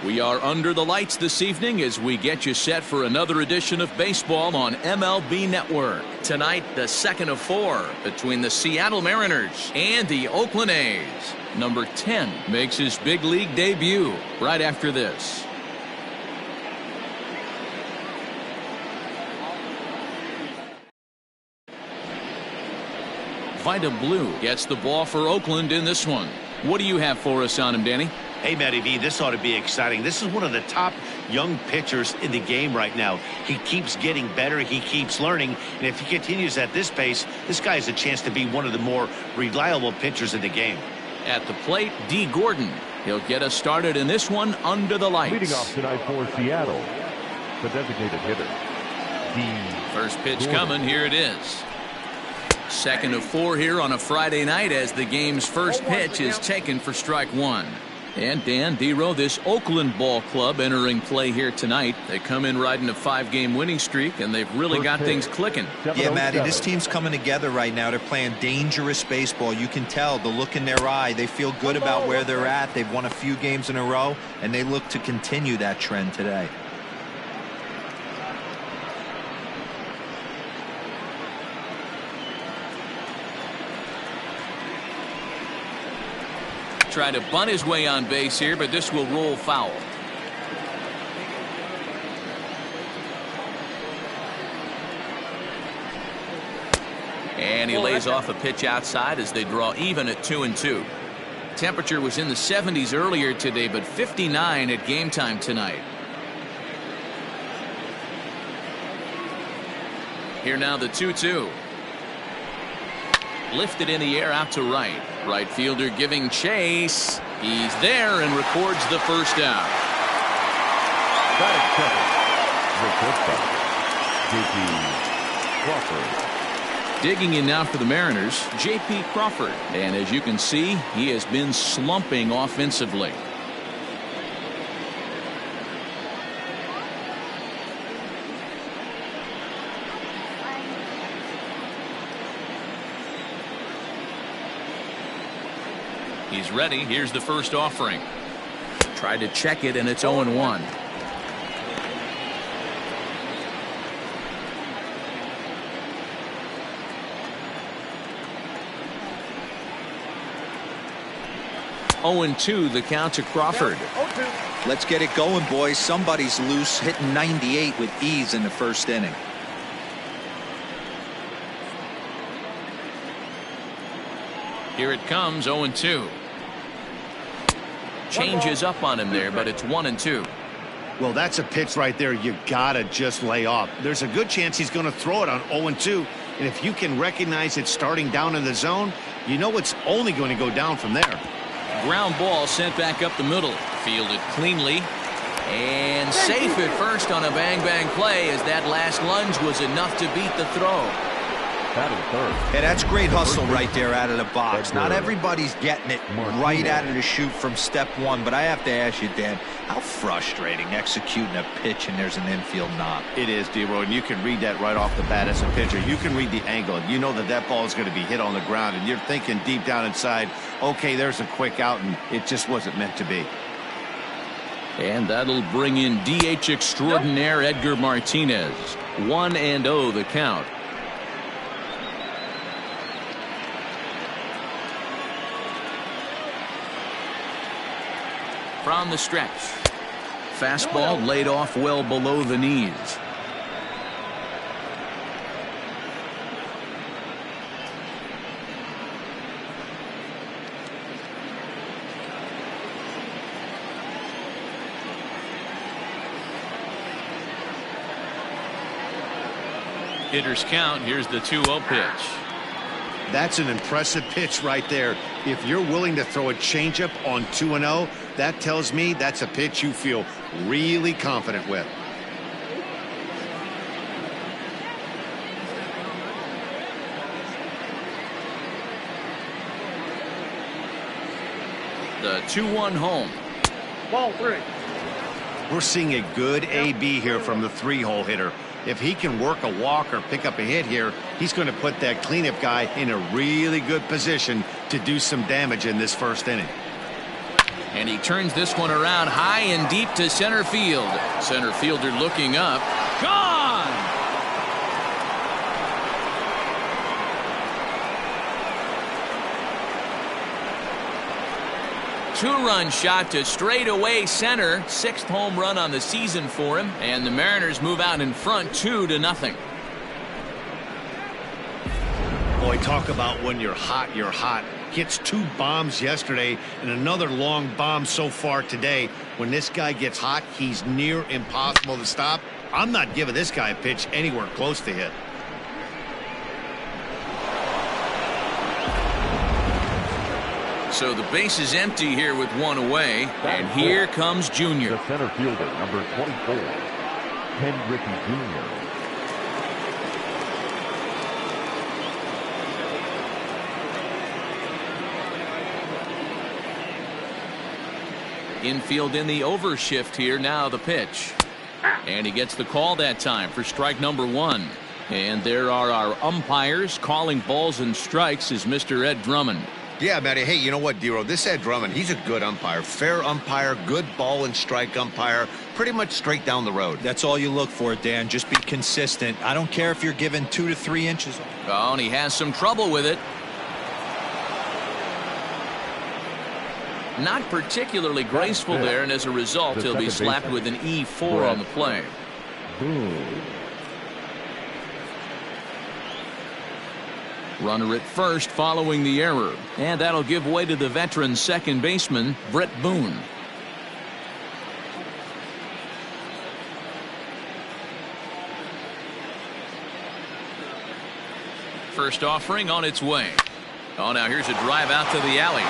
We are under the lights this evening as we get you set for another edition of baseball on MLB Network. Tonight, the second of 4 between the Seattle Mariners and the Oakland A's. Number 10 makes his big league debut right after this. Vida Blue gets the ball for Oakland in this one. What do you have for us on him, Danny? Hey, Matty V, this ought to be exciting. This is one of the top young pitchers in the game right now. He keeps getting better. He keeps learning. And if he continues at this pace, this guy has a chance to be one of the more reliable pitchers in the game. At the plate, D. Gordon. He'll get us started in this one under the lights. Leading off tonight for Seattle, the designated hitter, D. First pitch coming. Here it is. Second of 4 here on a Friday night as the game's first pitch is taken for strike 1. And Dan Dero, this Oakland ball club entering play here tonight. They come in riding a 5-game winning streak, and they've really got things clicking. Yeah, Matty, this team's coming together right now. They're playing dangerous baseball. You can tell the look in their eye. They feel good about where they're at. They've won a few games in a row, and they look to continue that trend today. Try to bunt his way on base here, but this will roll foul. And he lays off a pitch outside as they draw even at 2-2. Temperature was in the 70s earlier today, but 59 at game time tonight. Here now the 2-2. Lifted in the air out to right. Right fielder giving chase. He's there and records the first out. Batting second, J.P. Crawford. Digging in now for the Mariners, J.P. Crawford. And as you can see, he has been slumping offensively. He's ready. Here's the first offering. Tried to check it, and it's 0-1. The count to Crawford. Let's get it going, boys. Somebody's loose, hitting 98 with ease in the first inning. Here it comes, 0-2. Changes up on him there, but it's 1-2. Well, that's a pitch right there you gotta just lay off. There's a good chance he's going to throw it on 0-2, and if you can recognize it starting down in the zone, you know it's only going to go down from there. Ground ball sent back up the middle. Fielded cleanly. And safe at first on a bang-bang play as that last lunge was enough to beat the throw. Hey, that's great hustle right there out of the box. Not everybody's getting it right out of the chute from step one, but I have to ask you, Dan, how frustrating executing a pitch and there's an infield knock. It is, D-Roy, and you can read that right off the bat as a pitcher. You can read the angle. You know that that ball is going to be hit on the ground, and you're thinking deep down inside, okay, there's a quick out, and it just wasn't meant to be. And that'll bring in DH extraordinaire Edgar Martinez. 1-0 the count. From the stretch. Fastball laid off well below the knees. Hitter's count. Here's the 2-0 pitch. That's an impressive pitch right there. If you're willing to throw a changeup on 2-0, that tells me that's a pitch you feel really confident with. The 2-1 home. Ball 3. We're seeing a good AB here from the 3-hole hitter. If he can work a walk or pick up a hit here, he's going to put that cleanup guy in a really good position to do some damage in this first inning. And he turns this one around high and deep to center field. Center fielder looking up. Gone! Two-run shot to straightaway center. 6th home run on the season for him. And the Mariners move out in front 2-0. Boy, talk about when you're hot, you're hot. Gets 2 bombs yesterday and another long bomb so far today. When this guy gets hot, he's near impossible to stop. I'm not giving this guy a pitch anywhere close to hit. So the base is empty here with 1 away. And here comes Junior. The center fielder, number 24, Henderson Jr. Infield in the overshift here. Now the pitch. And he gets the call that time for strike number 1. And there are our umpires calling balls and strikes is Mr. Ed Drummond. Yeah, Matty. Hey, you know what, Dero? This Ed Drummond, he's a good umpire. Fair umpire, good ball and strike umpire. Pretty much straight down the road. That's all you look for, Dan. Just be consistent. I don't care if you're given 2 to 3 inches. Oh, and he has some trouble with it. Not particularly graceful there, and as a result, he'll be slapped with an E4 on the play. Boone. Runner at first following the error, and that'll give way to the veteran second baseman, Brett Boone. First offering on its way. Oh, now here's a drive out to the alley.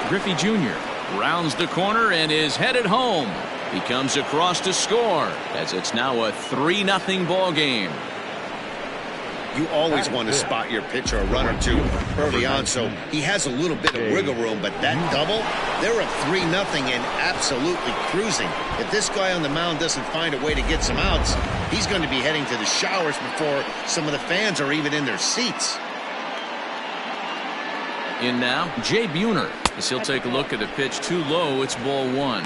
Griffey Jr. rounds the corner and is headed home. He comes across to score as it's now a 3-0 ball game. You always want to spot your pitcher a run or two early on, so he has a little bit of wiggle room, but that double, they're up 3-0 and absolutely cruising. If this guy on the mound doesn't find a way to get some outs, he's going to be heading to the showers before some of the fans are even in their seats. In now, Jay Buhner, as he'll take a look at a pitch too low. It's ball 1.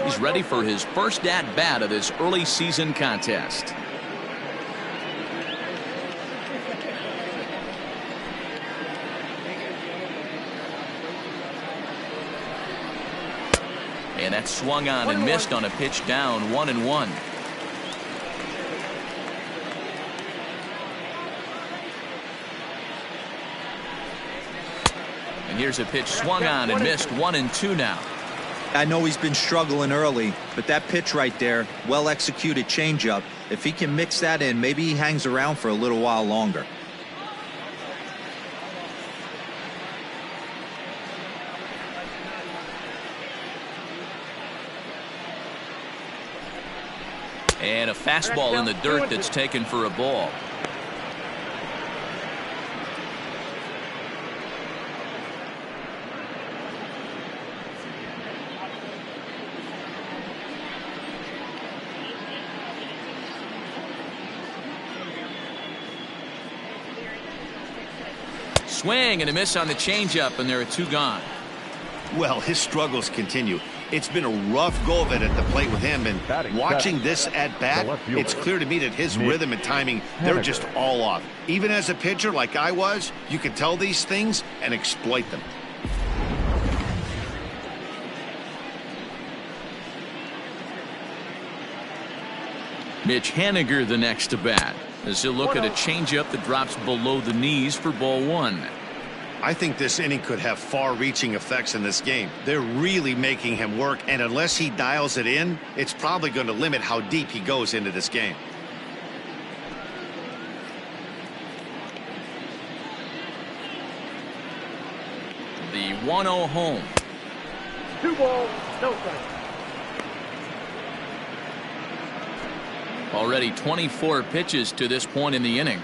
He's ready for his first at-bat of this early season contest. And that's swung on and missed on a pitch down 1-1. And here's a pitch swung on and missed 1-2 now. I know he's been struggling early, but that pitch right there, well executed changeup. If he can mix that in, maybe he hangs around for a little while longer. And a fastball in the dirt that's taken for a ball. Swing and a miss on the changeup, and there are 2 gone. Well, his struggles continue. It's been a rough go of it at the plate with him, and watching this at bat, it's clear to me that his rhythm and timing, they're just all off. Even as a pitcher like I was, you can tell these things and exploit them. Mitch Haniger the next to bat, as he'll look at a changeup that drops below the knees for ball 1. I think this inning could have far-reaching effects in this game. They're really making him work, and unless he dials it in, it's probably going to limit how deep he goes into this game. The 1-0 home. 2 balls, no strikes. Already 24 pitches to this point in the inning.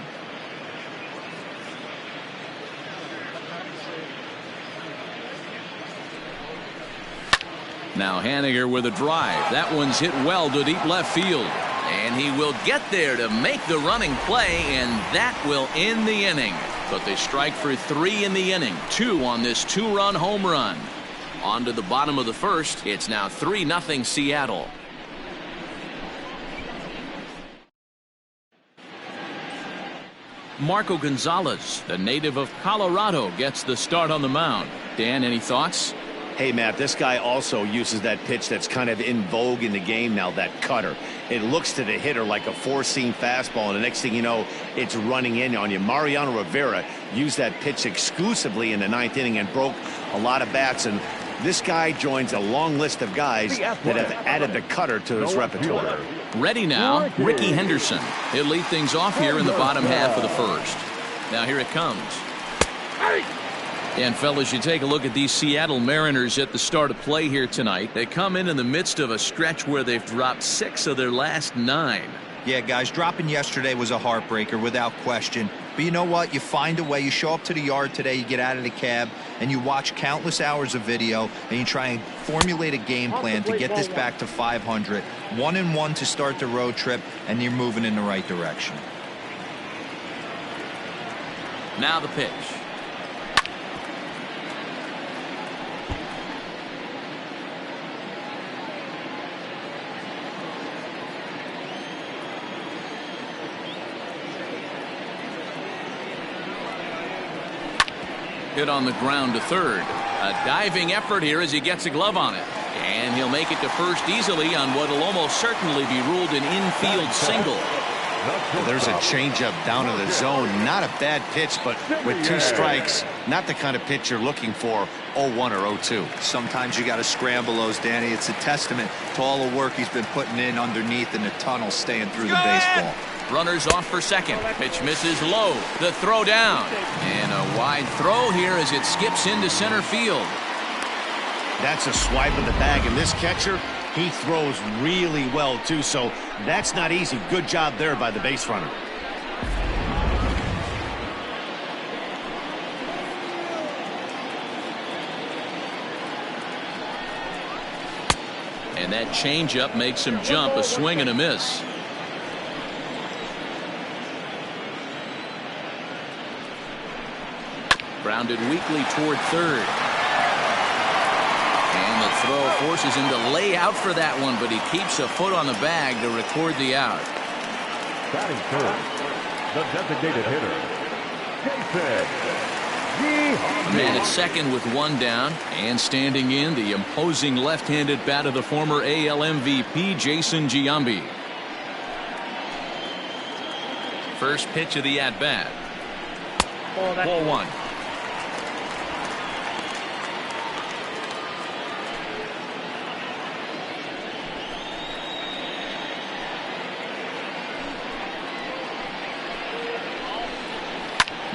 Now Haniger with a drive. That one's hit well to deep left field. And he will get there to make the running play, and that will end the inning. But they strike for 3 in the inning. 2 on this 2-run home run. On to the bottom of the first. It's now 3-0 Seattle. Marco Gonzalez, the native of Colorado, gets the start on the mound. Dan, any thoughts? Hey, Matt, this guy also uses that pitch that's kind of in vogue in the game now, that cutter. It looks to the hitter like a four-seam fastball, and the next thing you know, it's running in on you. Mariano Rivera used that pitch exclusively in the 9th inning and broke a lot of bats, and this guy joins a long list of guys that have added the cutter to his repertoire. Ready now, Ricky Henderson. He'll lead things off here in the bottom half of the first. Now here it comes. And fellas, you take a look at these Seattle Mariners at the start of play here tonight. They come in the midst of a stretch where they've dropped 6 of their last 9. Yeah, guys, dropping yesterday was a heartbreaker without question. But you know what? You find a way. You show up to the yard today, you get out of the cab, and you watch countless hours of video, and you try and formulate a game plan to get this back to 500. 1-1 to start the road trip, and you're moving in the right direction. Now the pitch. Hit on the ground to third. A diving effort here as he gets a glove on it. And he'll make it to first easily on what will almost certainly be ruled an infield single. There's a changeup down in the zone. Not a bad pitch, but with 2 strikes, not the kind of pitch you're looking for 0-1 or 0-2. Sometimes you got to scramble those, Danny. It's a testament to all the work he's been putting in underneath in the tunnel, staying through the baseball. Runners off for second. Pitch misses low. The throw down. And a wide throw here as it skips into center field. That's a swipe of the bag, and this catcher, he throws really well too, so that's not easy. Good job there by the base runner. And that changeup makes him jump. A swing and a miss. Grounded weakly toward third. And the throw forces him to lay out for that one, but he keeps a foot on the bag to record the out. Batting third, the designated hitter, Jason. The man at second with 1 down, and standing in, the imposing left-handed bat of the former AL MVP, Jason Giambi. First pitch of the at-bat. Ball 1.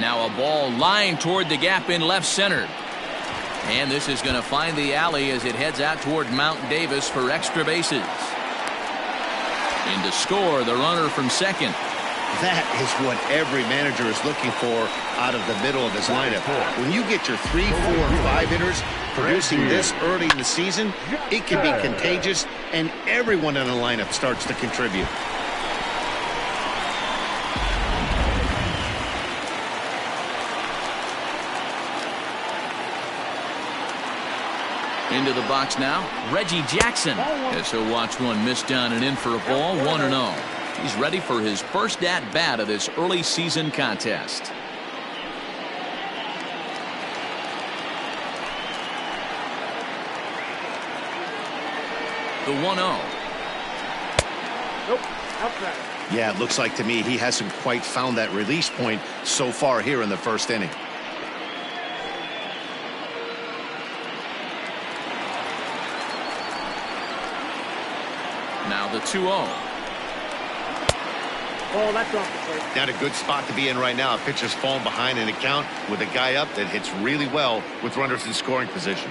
Now a ball lined toward the gap in left center. And this is going to find the alley as it heads out toward Mount Davis for extra bases. In to score, the runner from second. That is what every manager is looking for out of the middle of his lineup. When you get your 3, 4, and 5 hitters producing this early in the season, it can be contagious, and everyone in the lineup starts to contribute. Into the box now, Reggie Jackson. As he'll watch one miss down and in for a ball, 1-0. He's ready for his first at-bat of this early season contest. The 1-0. Yeah, it looks like to me he hasn't quite found that release point so far here in the first inning. Now the 2-0. Oh, that's off the plate. Not a good spot to be in right now. A pitcher's falling behind in a count with a guy up that hits really well with runners in scoring position.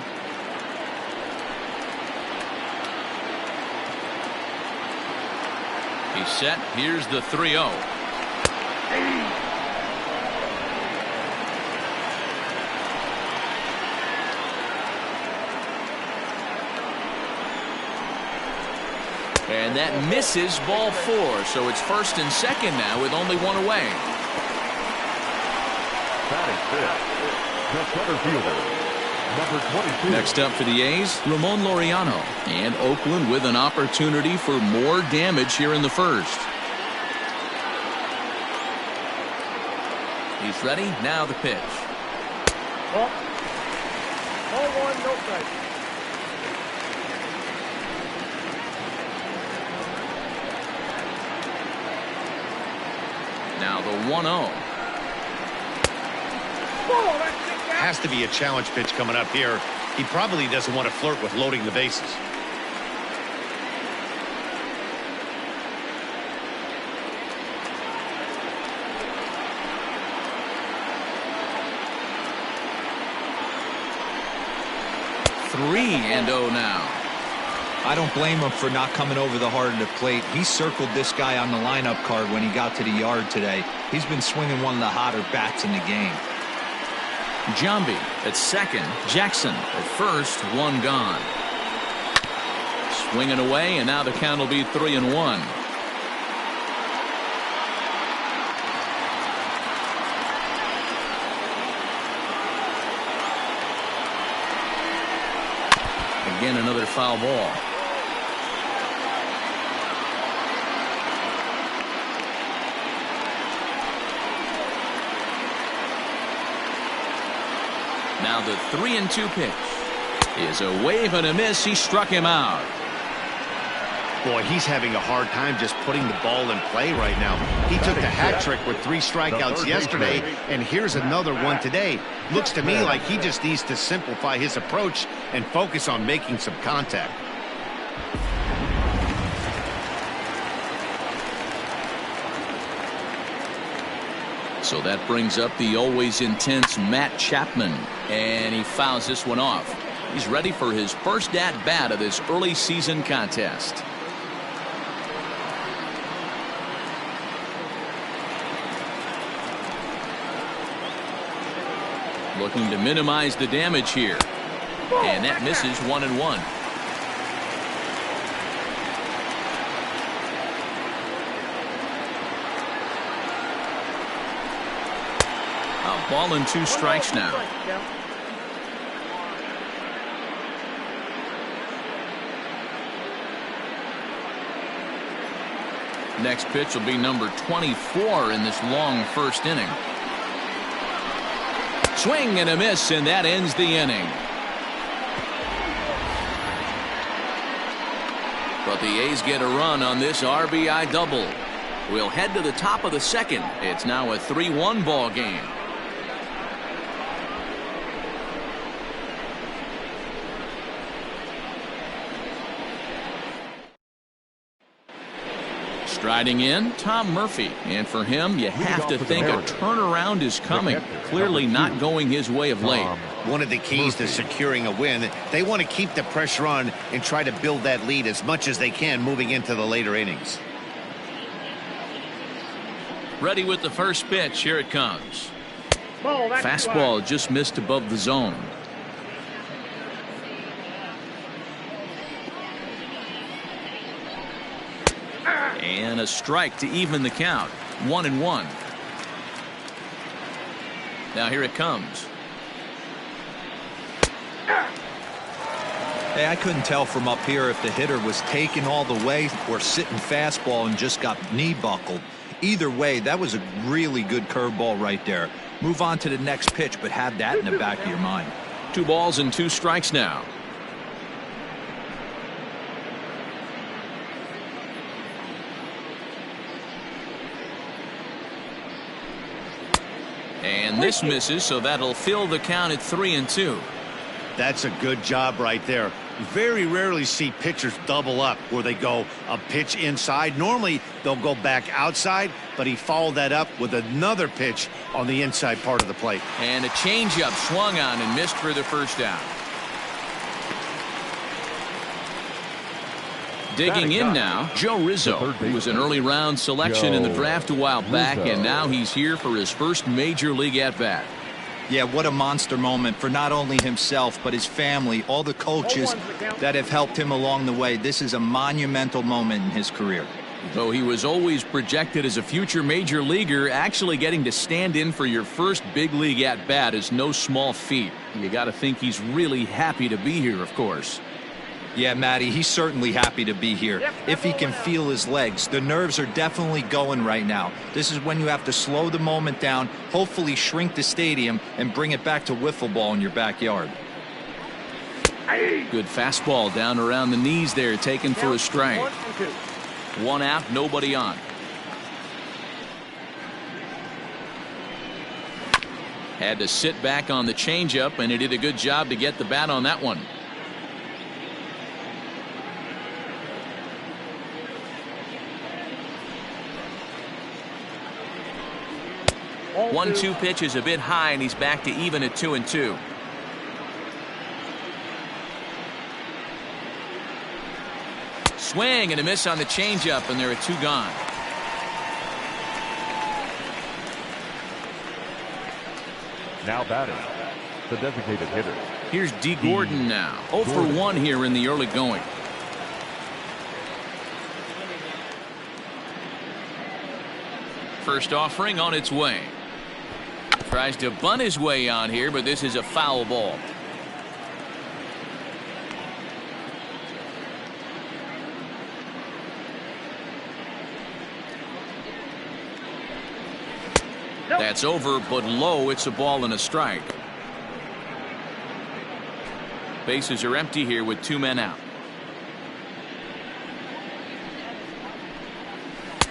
He's set. Here's the 3-0. And that misses, ball 4. So it's first and second now with only 1 away. The center fielder, number 22. Next up for the A's, Ramon Laureano. And Oakland with an opportunity for more damage here in the first. He's ready. Now the pitch. Ball 1, no strike. Now the 1-0. Has to be a challenge pitch coming up here. He probably doesn't want to flirt with loading the bases. Three and 0 now. I don't blame him for not coming over the heart of the plate. He circled this guy on the lineup card when he got to the yard today. He's been swinging one of the hotter bats in the game. Jambi at second. Jackson at first. One gone. Swinging away, and now the count will be 3-1. Again, another foul ball. Now the 3-2 pitch is a wave and a miss. He struck him out. Boy, he's having a hard time just putting the ball in play right now. He took the hat trick with 3 strikeouts yesterday, and here's another one today. Looks to me like he just needs to simplify his approach and focus on making some contact. So that brings up the always intense Matt Chapman, and he fouls this one off. He's ready for his first at-bat of this early season contest. Looking to minimize the damage here. And that misses 1-1. A ball and 2 strikes now. Next pitch will be number 24 in this long first inning. Swing and a miss, and that ends the inning. But the A's get a run on this RBI double. We'll head to the top of the second. It's now a 3-1 ball game. Striding in, Tom Murphy. And for him, you have to think a turnaround is coming. Clearly not going his way of late. One of the keys to securing a win, they want to keep the pressure on and try to build that lead as much as they can moving into the later innings. Ready with the first pitch. Here it comes. Fastball just missed above the zone. And a strike to even the count. 1-1. Now here it comes. Hey, I couldn't tell from up here if the hitter was taking all the way or sitting fastball and just got knee buckled. Either way, that was a really good curveball right there. Move on to the next pitch, but have that in the back of your mind. 2 balls and 2 strikes now. And this misses, so that'll fill the count at 3-2. That's a good job right there. Very rarely see pitchers double up where they go a pitch inside. Normally they'll go back outside, but he followed that up with another pitch on the inside part of the plate. And a changeup swung on and missed for the first down. Digging in now, Joe Rizzo, who was an early round selection in the draft a while back, and now he's here for his first major league at-bat. Yeah, what a monster moment for not only himself, but his family, all the coaches that have helped him along the way. This is a monumental moment in his career. Though he was always projected as a future major leaguer, actually getting to stand in for your first big league at bat is no small feat. You got to think he's really happy to be here, of course. Yeah, Matty, he's certainly happy to be here. If he can feel his legs, the nerves are definitely going right now. This is when you have to slow the moment down, hopefully shrink the stadium, and bring it back to wiffle ball in your backyard. Good fastball down around the knees there, taken for a strike. 1 out, nobody on. Had to sit back on the changeup, and he did a good job to get the bat on that one. One 2 pitch is a bit high, and he's back to even at 2-2. Swing and a miss on the changeup, and there are 2 gone. Now batting, the designated hitter. Here's D. Gordon now. 0 for 1 here in the early going. First offering on its way. Tries to bunt his way on here, but this is a foul ball. That's over, but low. It's a ball and a strike. Bases are empty here with 2 men out.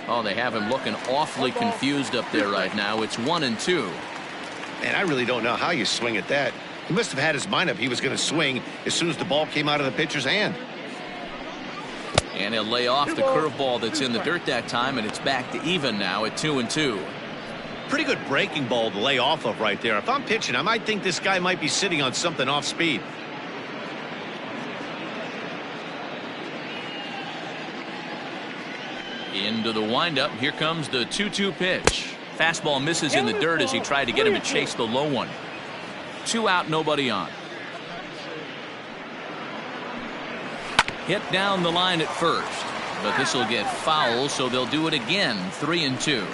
Oh, they have him looking awfully confused up there right now. It's 1-2. Man, I really don't know how you swing at that. He must have had his mind up he was going to swing as soon as the ball came out of the pitcher's hand. And he'll lay off the curveball that's in the dirt that time, and it's back to even now at 2-2. Pretty good breaking ball to lay off of right there. If I'm pitching, I might think this guy might be sitting on something off speed. Into the windup. Here comes the 2-2 pitch. Fastball misses in the dirt as he tried to get him to chase the low one. 2 out, nobody on. Hit down the line at first, but this will get foul, so they'll do it again. 3-2.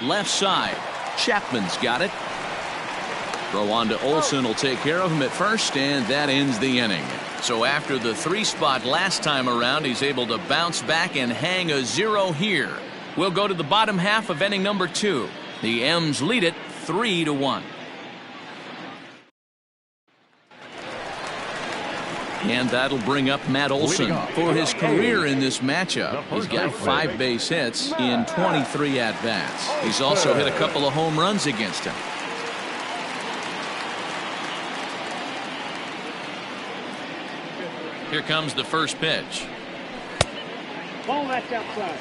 Left side. Chapman's got it. Throw on to Olsen will take care of him at first, and that ends the inning. So after the 3 spot last time around, he's able to bounce back and hang a 0 here. We'll go to the bottom half of inning number 2. The M's lead it 3-1. And that'll bring up Matt Olsen for his career in this matchup. He's got 5 base hits in 23 at-bats. He's also hit a couple of home runs against him. Here comes the first pitch. Ball that's outside.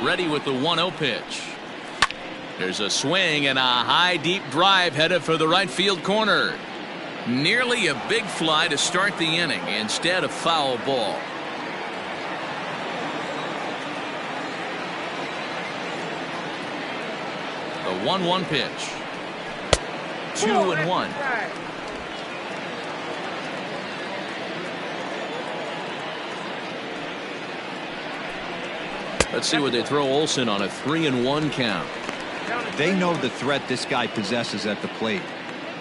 Ready with the 1-0 pitch. There's a swing and a high deep drive headed for the right field corner. Nearly a big fly to start the inning. Instead, a foul ball. The 1-1 pitch. 2-1. Let's see what they throw Olsen on a 3-1 count. They know the threat this guy possesses at the plate.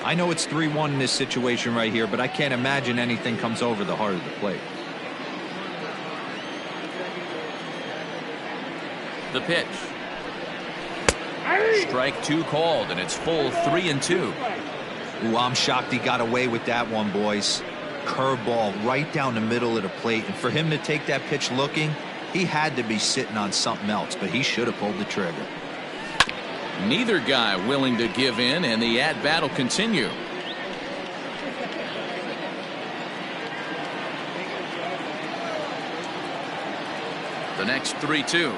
I know it's 3-1 in this situation right here, but I can't imagine anything comes over the heart of the plate. The pitch. Strike 2 called, and it's full 3-2. Ooh, I'm shocked he got away with that one, boys. Curveball right down the middle of the plate, and for him to take that pitch looking, he had to be sitting on something else, but he should have pulled the trigger. Neither guy willing to give in, and the at-bat will continue. The next 3-2.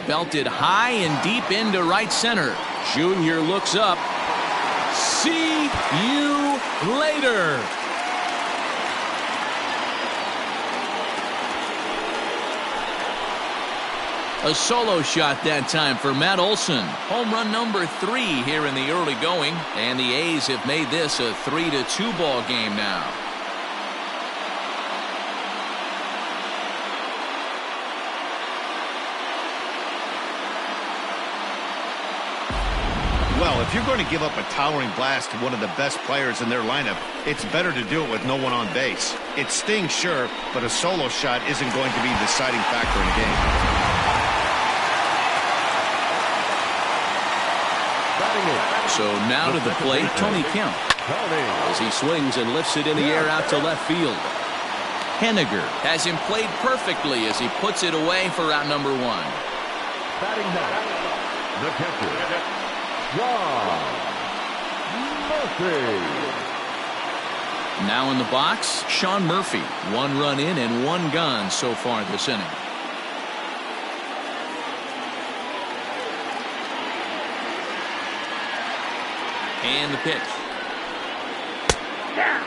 Belted high and deep into right center. Junior looks up. See you later. A solo shot that time for Matt Olson. Home run number 3 here in the early going. And the A's have made this a 3-2 ball game now. Well, if you're going to give up a towering blast to one of the best players in their lineup, it's better to do it with no one on base. It stings, sure, but a solo shot isn't going to be the deciding factor in a game. So now to the plate, Tony Kemp. As he swings and lifts it in the air out to left field. Henniger has him played perfectly as he puts it away for out number 1. Batting now, the catcher, Murphy. Now in the box, Sean Murphy. 1 run in and 1 gone so far this inning. And the pitch. Down.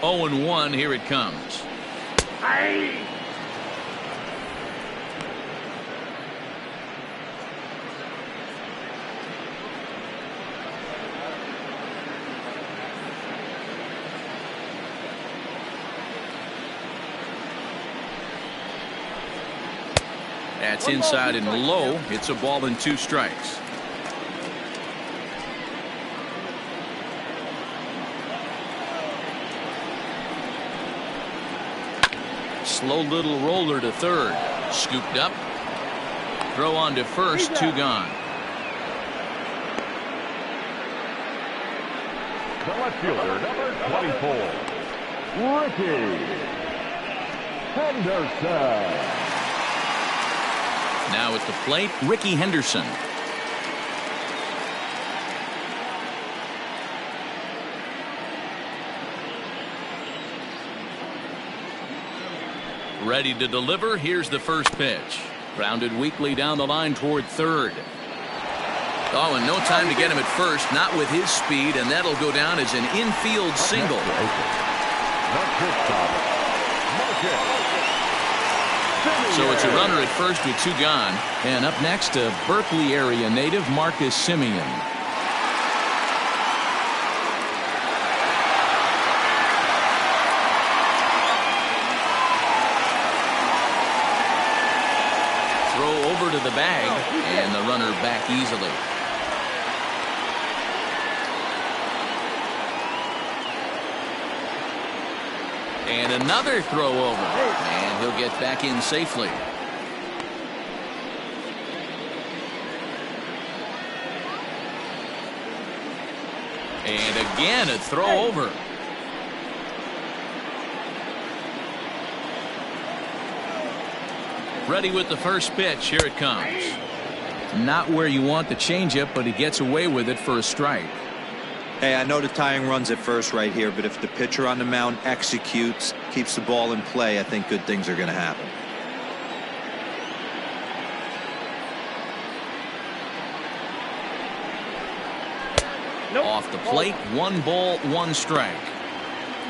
Oh and 1, here it comes. Aye. That's inside and low. It's a ball and 2 strikes. Slow little roller to third. Scooped up. Throw on to first. 2 gone. The left fielder, number 24, Reggie Henderson. Now at the plate, Ricky Henderson. Ready to deliver. Here's the first pitch. Grounded weakly down the line toward third. Oh, and no time to get him at first. Not with his speed, and that'll go down as an infield single. So it's a runner at first with 2 gone. And up next, a Berkeley area native, Marcus Simeon. Throw over to the bag, and the runner back easily. And another throw over. And he'll get back in safely. And again, a throw over. Ready with the first pitch. Here it comes. Not where you want the changeup, but he gets away with it for a strike. Hey, I know the tying run's at first right here, but if the pitcher on the mound executes, keeps the ball in play, I think good things are going to happen. Nope. Off the plate, 1 ball, 1 strike.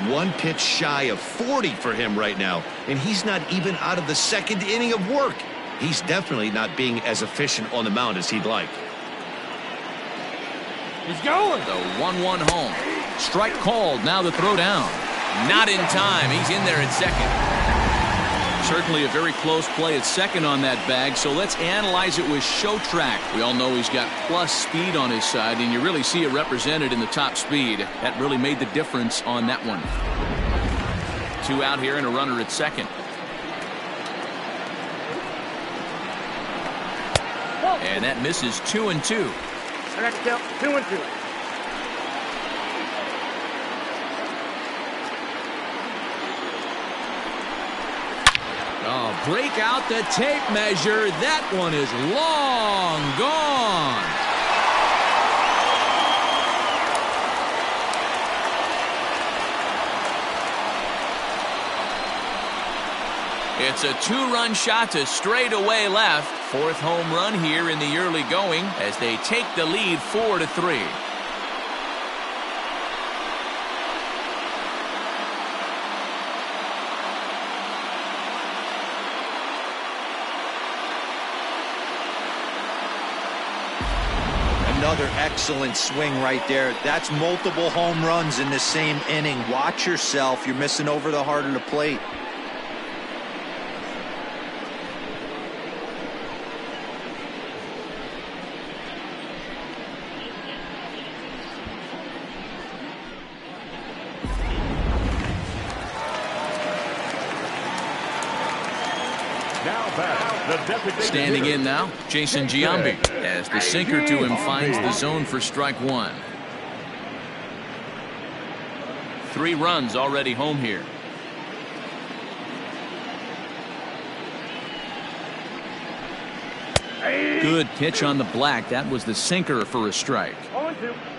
1 pitch shy of 40 for him right now, and he's not even out of the 2nd inning of work. He's definitely not being as efficient on the mound as he'd like. He's going. The 1-1 home. Strike called. Now the throw down. Not in time. He's in there at second. Certainly a very close play at second on that bag. So let's analyze it with show track. We all know he's got plus speed on his side, and you really see it represented in the top speed. That really made the difference on that one. 2 out here and a runner at second. And that misses 2-2. I got to count 2-2. Oh, break out the tape measure. That one is long gone. It's a 2-run shot to straightaway left. 4th home run here in the early going as they take the lead 4-3. Another excellent swing right there. That's multiple home runs in the same inning. Watch yourself. You're missing over the heart of the plate. Standing in now, Jason Giambi, as the sinker to him finds the zone for strike one. 3 runs already home here. Good pitch on the black. That was the sinker for a strike.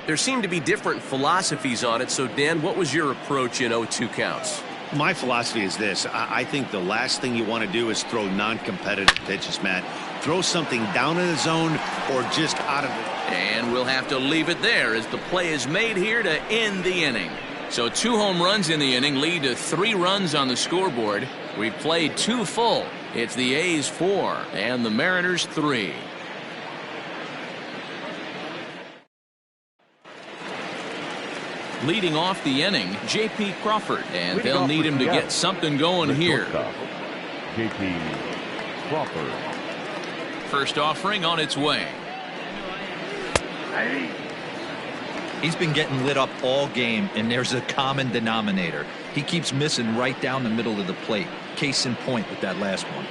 There seem to be different philosophies on it. So, Dan, what was your approach in 0-2 counts? My philosophy is this. I think the last thing you want to do is throw non-competitive pitches, Matt. Throw something down in the zone or just out of it. And we'll have to leave it there as the play is made here to end the inning. So 2 home runs in the inning lead to 3 runs on the scoreboard. We've played 2 full. It's the A's 4 and the Mariners 3. Leading off the inning, J.P. Crawford, and they'll need him to get something going here. J.P. Crawford. First offering on its way. He's been getting lit up all game, and there's a common denominator. He keeps missing right down the middle of the plate. Case in point with that last one.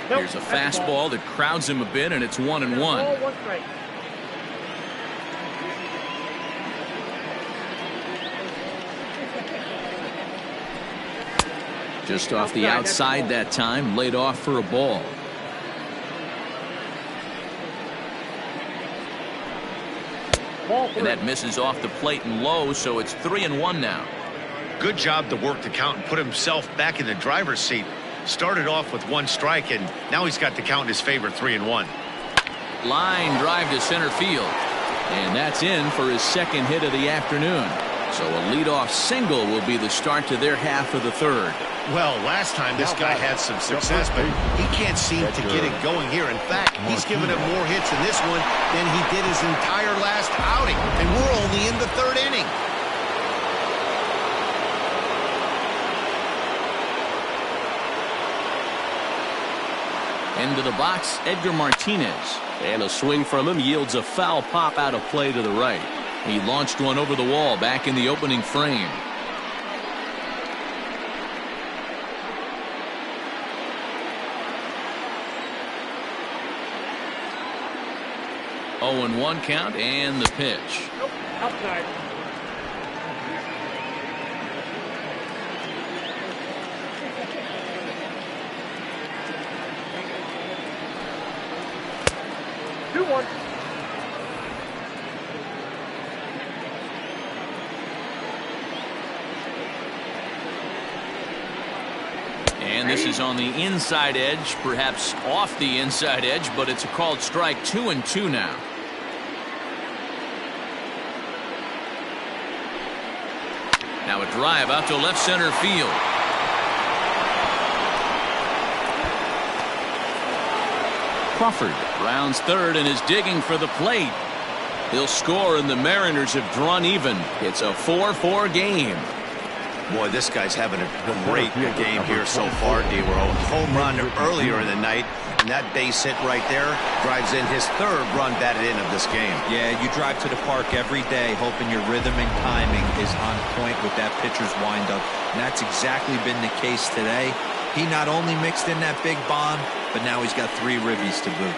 Here's a fastball that crowds him a bit, and it's 1-1. Just off the outside that time, laid off for a ball. And that misses off the plate and low, so it's 3-1 now. Good job to work the count and put himself back in the driver's seat. Started off with 1 strike, and now he's got the count in his favor, 3-1. Line drive to center field. And that's in for his second hit of the afternoon. So a leadoff single will be the start to their half of the third. Well, last time this guy had some success, but he can't seem to get it going here. In fact, he's given him more hits in this one than he did his entire last outing. And we're only in the 3rd inning. Into the box, Edgar Martinez. And a swing from him yields a foul pop out of play to the right. He launched one over the wall back in the opening frame. Oh, and 1 count and the pitch. Nope, outside. And this is on the inside edge, perhaps off the inside edge, but it's a called strike. 2-2 now. Now a drive out to left center field. Crawford rounds third and is digging for the plate. He'll score, and the Mariners have drawn even. It's a 4-4 game. Boy, this guy's having a great game here so far, D-Row. Home run earlier in the night, and that base hit right there drives in his 3rd run batted in of this game. Yeah, you drive to the park every day hoping your rhythm and timing is on point with that pitcher's windup, and that's exactly been the case today. He not only mixed in that big bomb, but now he's got 3 ribbies to boot.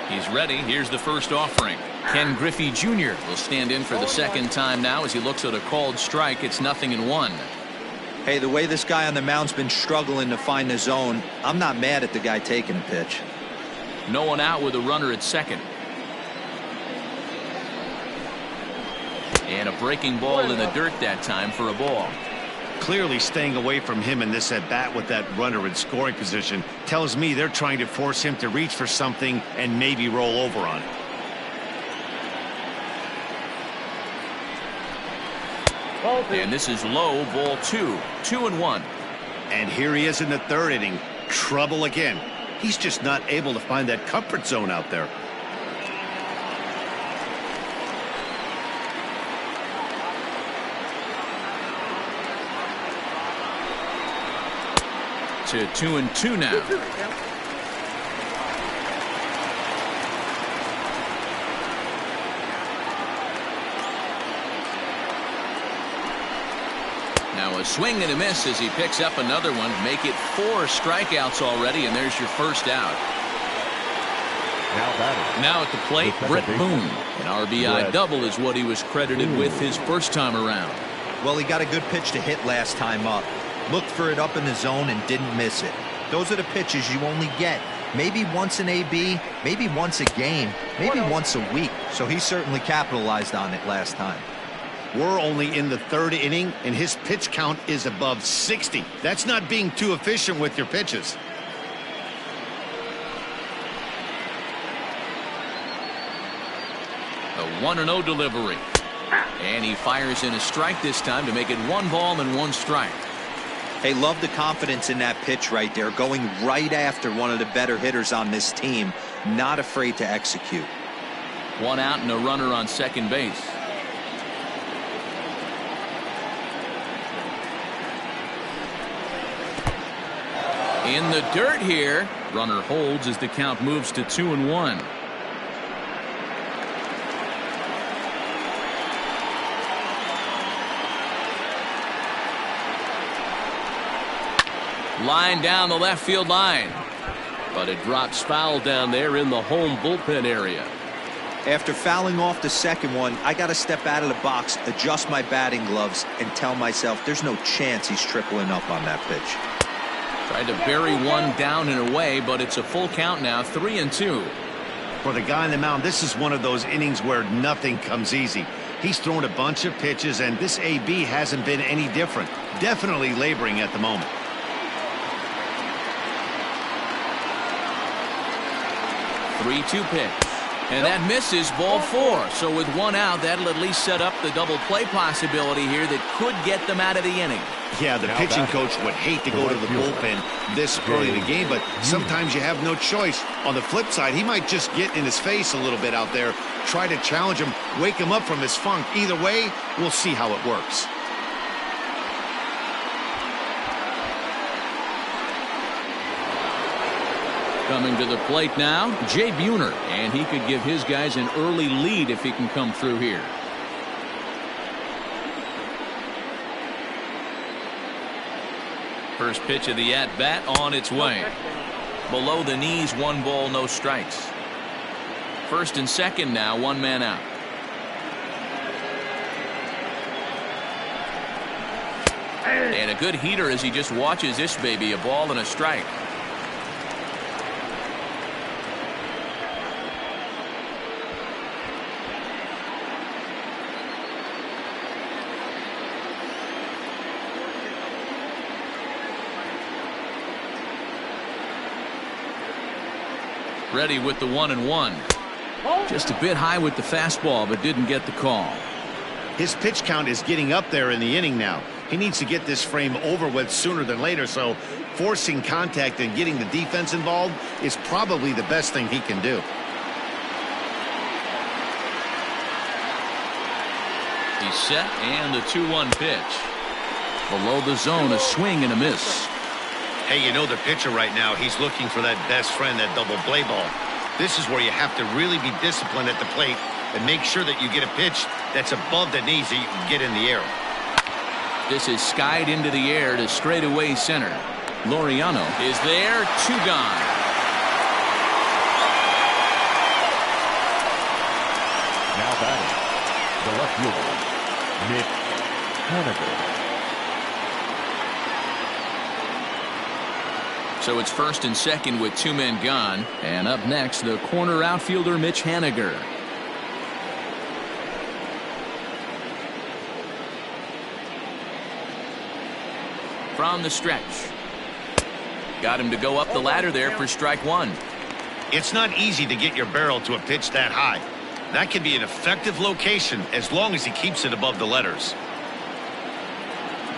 He's ready. Here's the first offering. Ken Griffey Jr. will stand in for the second time now as he looks at a called strike. It's 0-1. Hey, the way this guy on the mound's been struggling to find the zone, I'm not mad at the guy taking a pitch. No one out with a runner at second. And a breaking ball in the dirt that time for a ball. Clearly staying away from him in this at-bat with that runner in scoring position tells me they're trying to force him to reach for something and maybe roll over on it. And this is low, ball 2, 2-1. And here he is in the third inning. Trouble again. He's just not able to find that comfort zone out there. To 2-2 now. Now a swing and a miss as he picks up another one. Make it 4 strikeouts already, and there's your first out. Now at the plate, Brett Boone. An RBI double is what he was credited with his first time around. Well, he got a good pitch to hit last time up. Looked for it up in the zone and didn't miss it. Those are the pitches you only get maybe once in AB, maybe once a game, maybe once a week. So he certainly capitalized on it last time. We're only in the third inning, and his pitch count is above 60. That's not being too efficient with your pitches. A 1-0 delivery. And he fires in a strike this time to make it 1 ball and 1 strike. Hey, love the confidence in that pitch right there, going right after one of the better hitters on this team, not afraid to execute. 1 out and a runner on second base. In the dirt here. Runner holds as the count moves to 2-1. Line down the left field line. But it drops foul down there in the home bullpen area. After fouling off the second one, I got to step out of the box, adjust my batting gloves, and tell myself there's no chance he's tripling up on that pitch. Tried to bury one down and away, but it's a full count now, 3-2. For the guy on the mound, this is one of those innings where nothing comes easy. He's thrown a bunch of pitches, and this AB hasn't been any different. Definitely laboring at the moment. Three-two pitch. And that misses, ball 4. So with 1 out, that'll at least set up the double play possibility here that could get them out of the inning. Yeah, the pitching coach would hate to go to the bullpen this early in the game, but sometimes you have no choice. On the flip side, he might just get in his face a little bit out there, try to challenge him, wake him up from his funk. Either way, we'll see how it works. Coming to the plate now, Jay Buhner, and he could give his guys an early lead if he can come through here. First pitch of the at-bat on its way. Below the knees, 1 ball, no strikes. First and second now, 1 man out. And a good heater as he just watches this baby, a ball and a strike. Ready with the 1-1. Just a bit high with the fastball, but didn't get the call. His pitch count is getting up there in the inning now. He needs to get this frame over with sooner than later, so forcing contact and getting the defense involved is probably the best thing he can do. He's set, and the 2-1 pitch. Below the zone, a swing and a miss. Hey, you know the pitcher right now, he's looking for that best friend, that double play ball. This is where you have to really be disciplined at the plate and make sure that you get a pitch that's above the knees that you can get in the air. This is skied into the air to straightaway center. Laureano is there, 2 gone. Now batting, the left fielder, Mitch Haniger. So it's first and second with 2 men gone. And up next, the corner outfielder, Mitch Haniger. From the stretch. Got him to go up the ladder there for strike one. It's not easy to get your barrel to a pitch that high. That can be an effective location as long as he keeps it above the letters.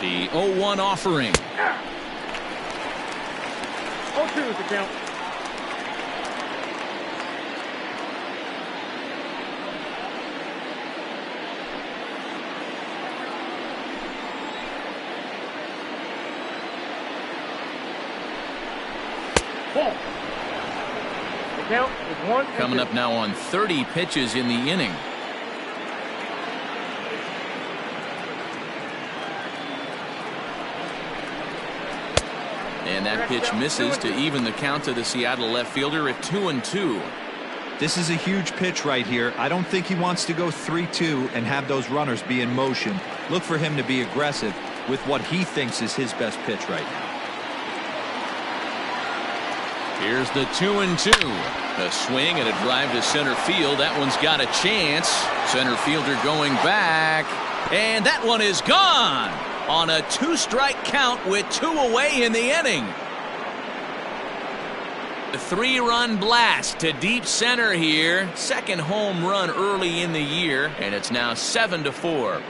The 0-1 offering. 0-2 is the count. Ball. The count is 1-2. Coming up now on 30 pitches in the inning. And that pitch misses to even the count to the Seattle left fielder at 2-2. This is a huge pitch right here. I don't think he wants to go 3-2 and have those runners be in motion. Look for him to be aggressive with what he thinks is his best pitch right now. Here's the 2-2. A swing and a drive to center field. That one's got a chance. Center fielder going back. And that one is gone on a 2-strike count with 2 away in the inning. A 3-run blast to deep center here. Second home run early in the year. And it's now 7-4.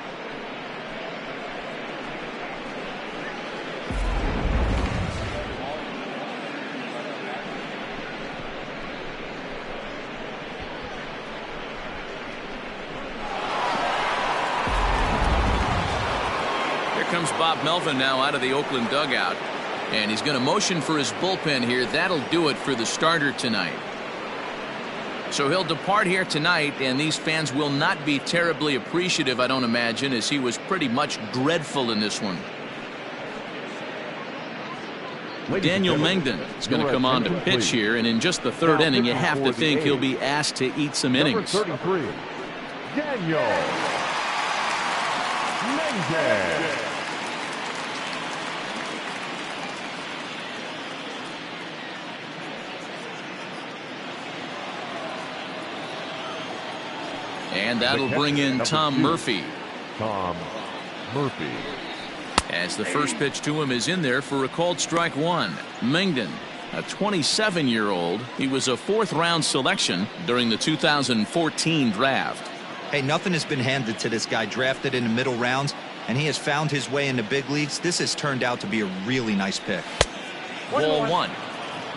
Comes Bob Melvin now out of the Oakland dugout, and he's going to motion for his bullpen here. That'll do it for the starter tonight. So he'll depart here tonight, and these fans will not be terribly appreciative, I don't imagine, as he was pretty much dreadful in this one. Daniel Mengden is going to come on to pitch here, and in just the third inning, you have to think he'll be asked to eat some innings. Number 33, Daniel Mengden. And that'll bring in Tom Murphy. Tom Murphy. As the first pitch to him is in there for a called strike one. Mengden, a 27-year-old. He was a 4th-round selection during the 2014 draft. Hey, nothing has been handed to this guy. Drafted in the middle rounds, and he has found his way in the big leagues. This has turned out to be a really nice pick. Ball one.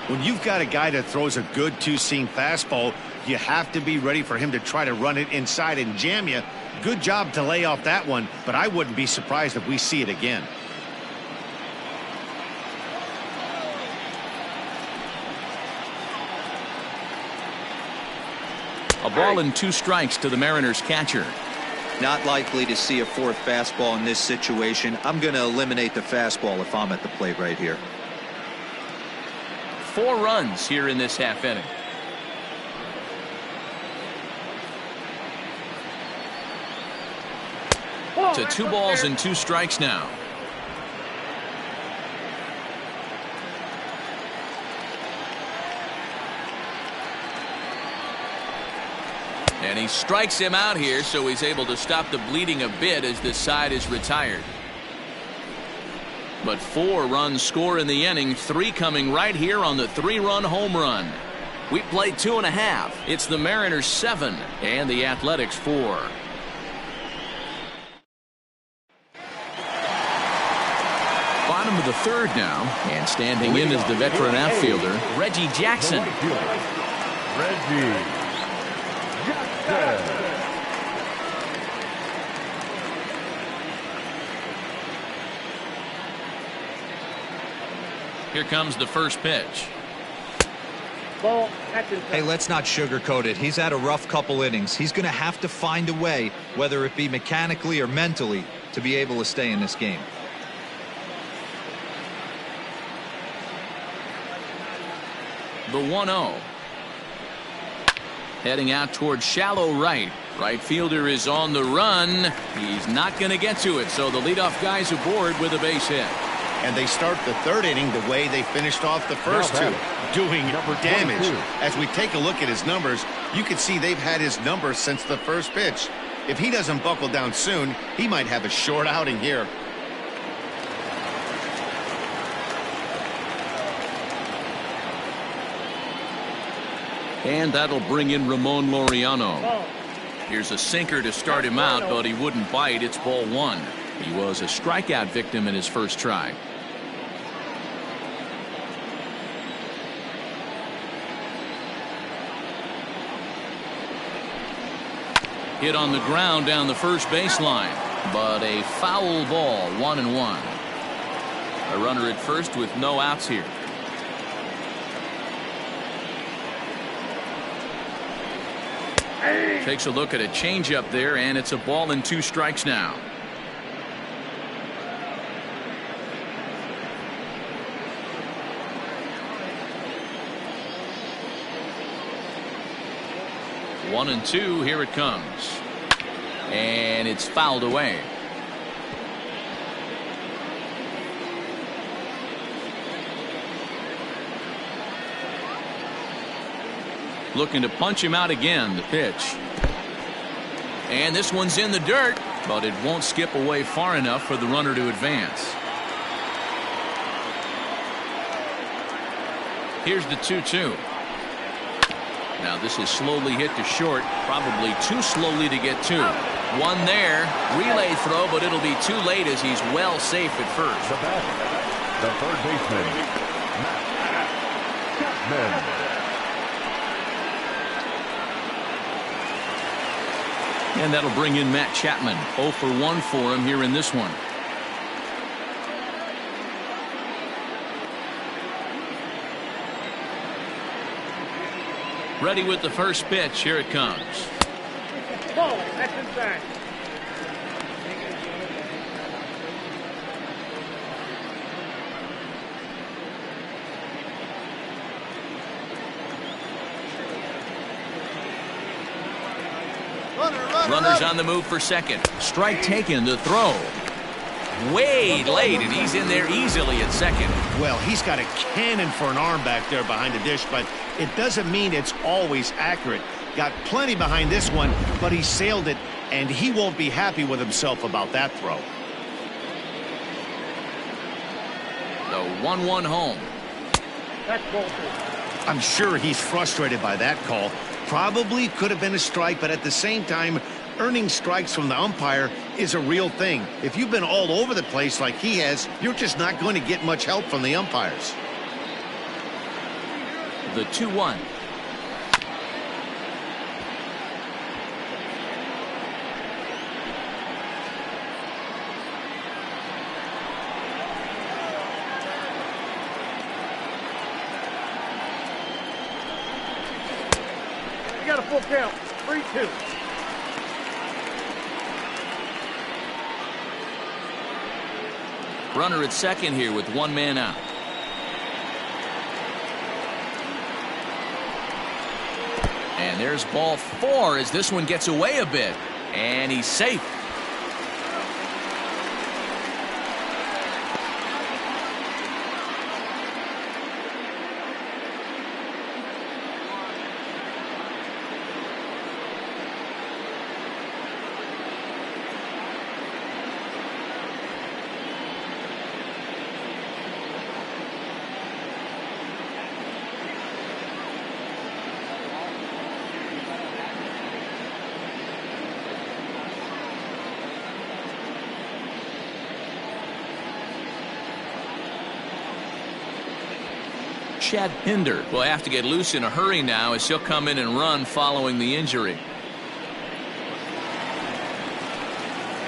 When you've got a guy that throws a good two-seam fastball, you have to be ready for him to try to run it inside and jam you. Good job to lay off that one, but I wouldn't be surprised if we see it again. A ball and 2 strikes to the Mariners catcher. Not likely to see a 4th fastball in this situation. I'm going to eliminate the fastball if I'm at the plate right here. 4 runs here in this half inning. To 2 balls and 2 strikes now. And he strikes him out here, so he's able to stop the bleeding a bit as this side is retired. But 4 runs score in the inning, 3 coming right here on the 3-run home run. We played 2.5. It's the Mariners 7 and the Athletics 4. Bottom of the 3rd now, and standing in is the veteran outfielder, Reggie Jackson. Reggie Jackson. Here comes the first pitch. Ball. Hey, let's not sugarcoat it. He's had a rough couple innings. He's going to have to find a way, whether it be mechanically or mentally, to be able to stay in this game. The 1-0. Heading out towards shallow right. Right fielder is on the run. He's not going to get to it, so the leadoff guy's aboard with a base hit. And they start the 3rd inning the way they finished off the first 2, doing damage. As we take a look at his numbers, you can see they've had his number since the first pitch. If he doesn't buckle down soon, he might have a short outing here. And that'll bring in Ramon Laureano. Ball. Here's a sinker to start him out, but he wouldn't bite. It's ball one. He was a strikeout victim in his first try. Hit on the ground down the first baseline, but a foul ball, 1-1. A runner at first with no outs here. Takes a look at a changeup there, and it's a ball and 2 strikes now. One and two, here it comes. And it's fouled away. Looking to punch him out again, the pitch. And this one's in the dirt, but it won't skip away far enough for the runner to advance. Here's the 2-2. Now this is slowly hit to short, probably too slowly to get to. One there, relay throw, but it'll be too late as he's well safe at first. The batter, the third baseman, Chapman. And that'll bring in Matt Chapman. 0 for 1 for him here in this one. Ready with the first pitch. Here it comes. Ball. That's inside. Runners on the move for second. Strike taken. The throw. Way late, and he's in there easily at second. Well, he's got a cannon for an arm back there behind the dish, but it doesn't mean it's always accurate. Got plenty behind this one, but he sailed it, and he won't be happy with himself about that throw. The 1-1 home. That's ball 2. I'm sure he's frustrated by that call. Probably could have been a strike, but at the same time, earning strikes from the umpire is a real thing. If you've been all over the place like he has, you're just not going to get much help from the umpires. The 2-1. You got a full count. 3-2. Runner at second here with one man out. And there's ball 4 as this one gets away a bit. And he's safe. Chad Pinder will have to get loose in a hurry now as he'll come in and run following the injury.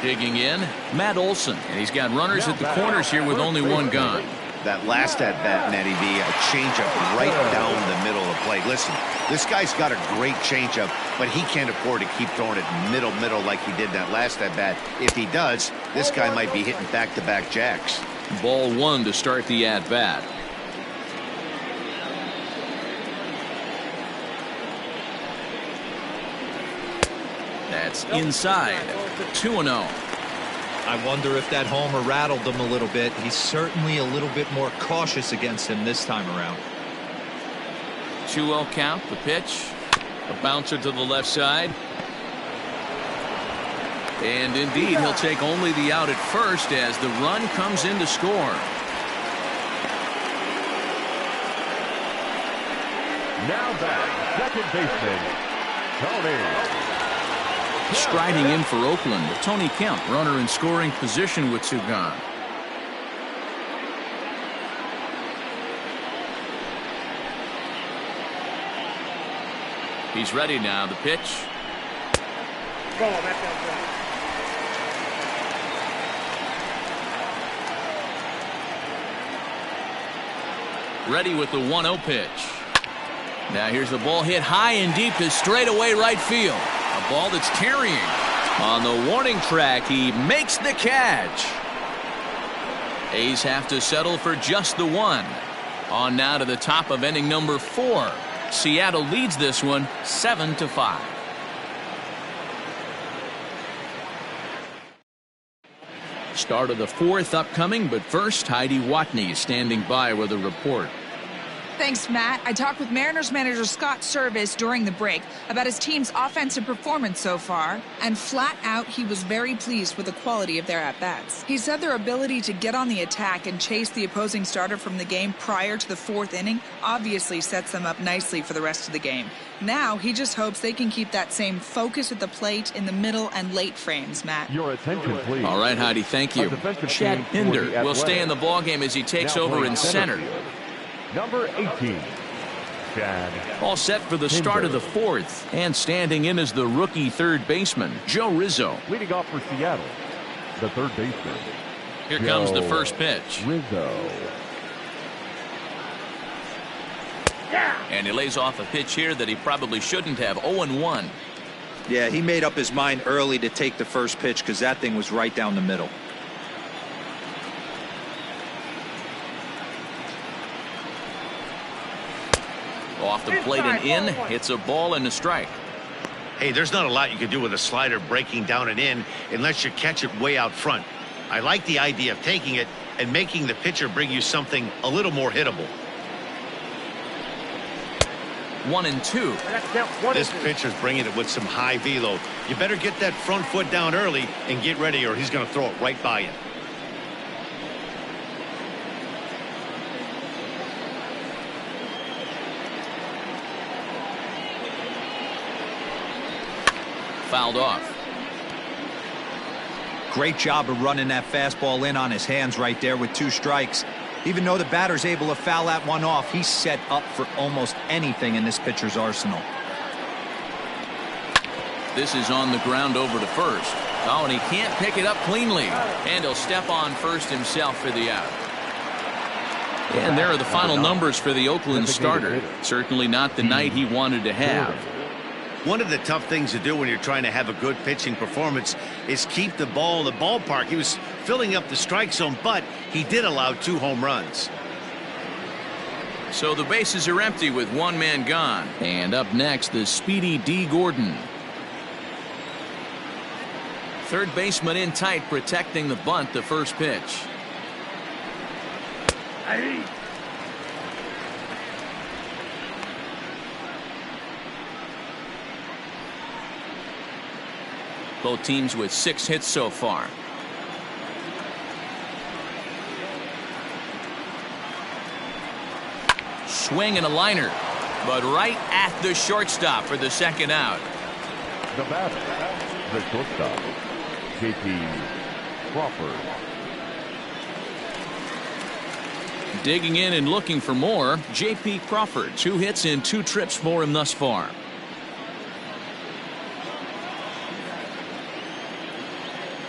Digging in, Matt Olson, and he's got runners at the corners here with only one gone. That last at-bat, Nettie B, a changeup right down the middle of the plate. Listen, this guy's got a great changeup, but he can't afford to keep throwing it middle like he did that last at-bat. If he does, this guy might be hitting back-to-back jacks. Ball 1 to start the at-bat. That's inside. 2-0. I wonder if that homer rattled him a little bit. He's certainly a little bit more cautious against him this time around. 2-0 count. The pitch. A bouncer to the left side. And indeed, he'll take only the out at first as the run comes in to score. Now back, second baseman, Tony. Striding in for Oakland, Tony Kemp, runner in scoring position with 2 gone. He's ready now. The pitch. Ball, that's outside. Ready with the 1-0 pitch. Now here's the ball hit high and deep to straightaway right field. A ball that's carrying. On the warning track, he makes the catch. A's have to settle for just the 1. On now to the top of inning number 4. Seattle leads this one 7-5. Start of the 4th upcoming, but first Heidi Watney standing by with a report. Thanks, Matt. I talked with Mariners manager Scott Service during the break about his team's offensive performance so far, and flat out he was very pleased with the quality of their at-bats. He said their ability to get on the attack and chase the opposing starter from the game prior to the 4th inning obviously sets them up nicely for the rest of the game. Now he just hopes they can keep that same focus at the plate in the middle and late frames, Matt. Your attention, please. All right, Heidi, thank you. Chad Pinder will stay in the ballgame as he takes over in center. Number 18, Chad. All set for the start of the 4th, and standing in as the rookie 3rd baseman, Joe Rizzo. Leading off for Seattle, the 3rd baseman. Here comes the first pitch. Rizzo. And he lays off a pitch here that he probably shouldn't have. 0-1. Yeah, he made up his mind early to take the first pitch because that thing was right down the middle. Off the plate and in, hits a ball and a strike. Hey, there's not a lot you can do with a slider breaking down and in unless you catch it way out front. I like the idea of taking it and making the pitcher bring you something a little more hittable. 1-2. This pitcher's bringing it with some high velo. You better get that front foot down early and get ready, or he's going to throw it right by you. Fouled off. Great job of running that fastball in on his hands right there with 2 strikes. Even though the batter's able to foul that one off, he's set up for almost anything in this pitcher's arsenal. This is on the ground over to first. Oh, and he can't pick it up cleanly. And he'll step on first himself for the out. And there are the final numbers for the Oakland starter. Certainly not the night he wanted to have. One of the tough things to do when you're trying to have a good pitching performance is keep the ball in the ballpark. He was filling up the strike zone, but he did allow 2 home runs. So the bases are empty with 1 man gone. And up next, the speedy D. Gordon. 3rd baseman in tight, protecting the bunt, the first pitch. Both teams with 6 hits so far. Swing and a liner, but right at the shortstop for the 2nd out. The batter, the shortstop, J.P. Crawford. Digging in and looking for more, J.P. Crawford. 2 hits in 2 trips for him thus far.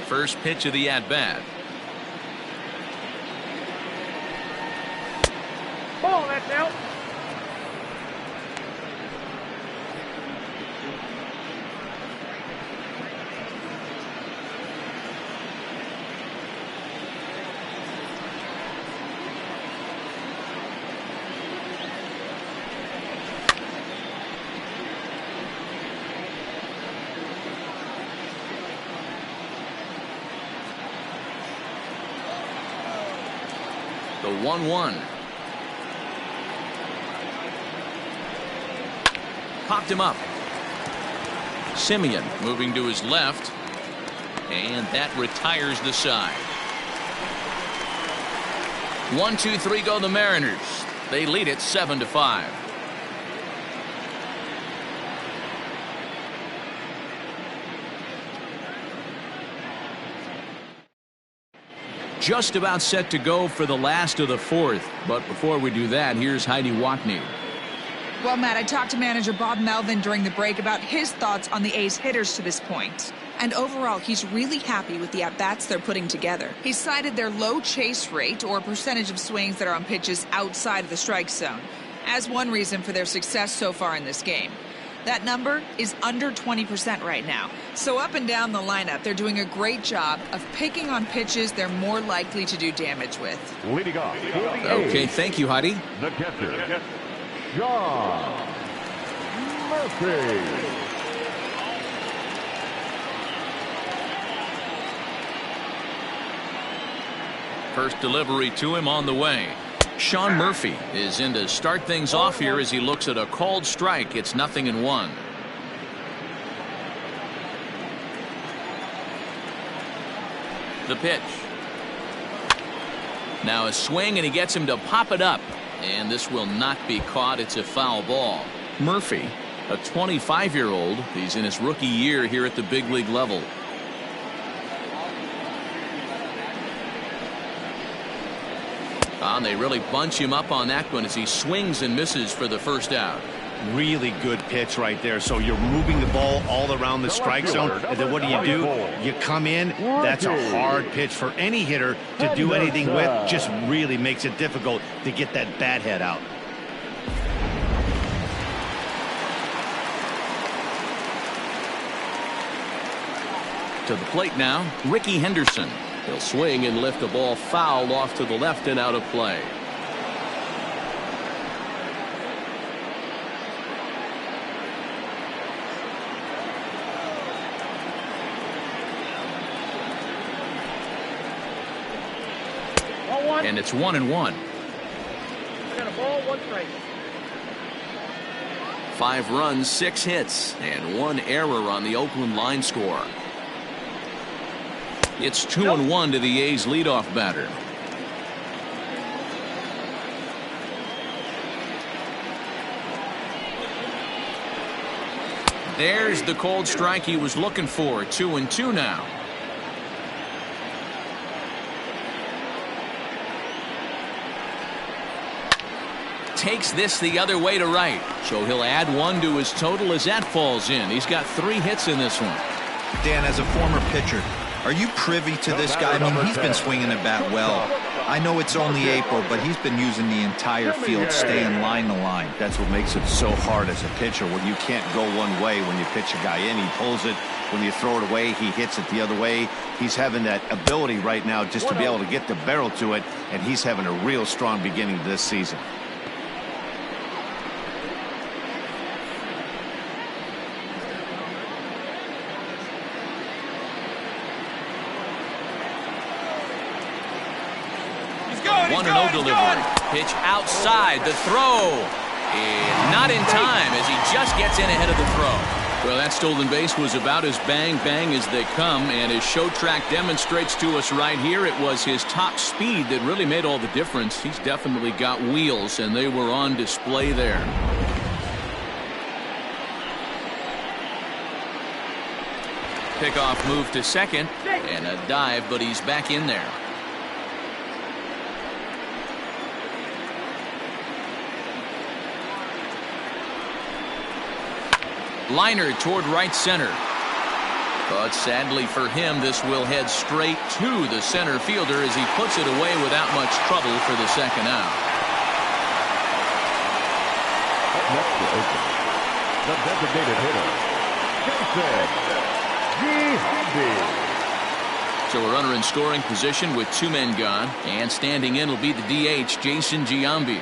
First pitch of the at-bat. Ball, that's out. The 1-1. Popped him up. Simeon moving to his left. And that retires the side. 1-2-3 go the Mariners. They lead it 7-5. just about set to go for the last of the fourth. But before we do that, here's Heidi Watney. Well, Matt, I talked to manager Bob Melvin during the break about his thoughts on the A's hitters to this point. And overall, he's really happy with the at-bats they're putting together. He cited their low chase rate, or percentage of swings that are on pitches outside of the strike zone, as one reason for their success so far in this game. That number is under 20% right now. So up and down the lineup, they're doing a great job of picking on pitches they're more likely to do damage with. Leading off. Okay, thank you, Heidi. The catcher, John Murphy. First delivery to him on the way. Sean Murphy is in to start things off here as he looks at a called strike. It's 0-1. The pitch. Now a swing, and he gets him to pop it up. And this will not be caught. It's a foul ball. Murphy, a 25-year-old. He's in his rookie year here at the big league level. And they really bunch him up on that one as he swings and misses for the first out. Really good pitch right there. So you're moving the ball all around the strike zone, and then what do? You come in. That's a hard pitch for any hitter to do anything with. Just really makes it difficult to get that bat head out. To the plate now, Ricky Henderson. He'll swing and lift the ball foul off to the left and out of play. And it's 1-1. I got a ball, 1 strike. 5 runs, 6 hits, and 1 error on the Oakland line score. It's 2-1 to the A's leadoff batter. There's the cold strike he was looking for. 2-2 now. Takes this the other way to right, so he'll add 1 to his total as that falls in. He's got 3 hits in this one. Dan, as a former pitcher, are you privy to this guy? I mean, he's been swinging the bat well. I know it's only April, but he's been using the entire field, staying line to line. That's what makes it so hard as a pitcher, when you can't go one way. When you pitch a guy in, he pulls it. When you throw it away, he hits it the other way. He's having that ability right now just to be able to get the barrel to it, and he's having a real strong beginning to this season. One and 0 delivery. Pitch outside. The throw. And not in time as he just gets in ahead of the throw. Well, that stolen base was about as bang as they come, and his show track demonstrates to us right here it was his top speed that really made all the difference. He's definitely got wheels, and they were on display there. Pickoff move to second, and a dive, but he's back in there. Liner toward right center. But sadly for him, this will head straight to the center fielder as he puts it away without much trouble for the second out. Up next to Oakland, the designated hitter, Jason. So a runner in scoring position with 2 men gone, and standing in will be the DH, Jason Giambi.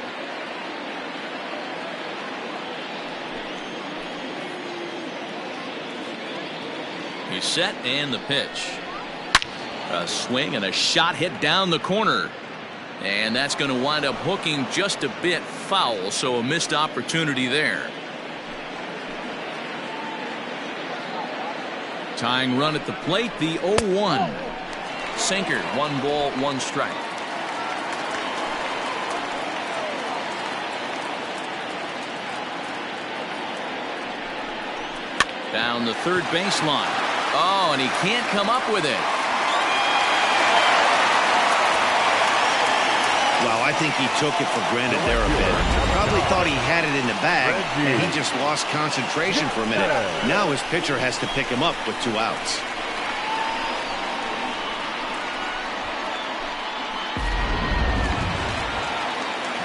He's set, and the pitch. A swing and a shot hit down the corner. And that's going to wind up hooking just a bit foul, so a missed opportunity there. Tying run at the plate, the 0-1. Sinker, 1 ball, 1 strike. Down the third baseline. Oh, and he can't come up with it. I think he took it for granted there a bit. Probably thought he had it in the bag, and he just lost concentration for a minute. Now his pitcher has to pick him up with 2 outs.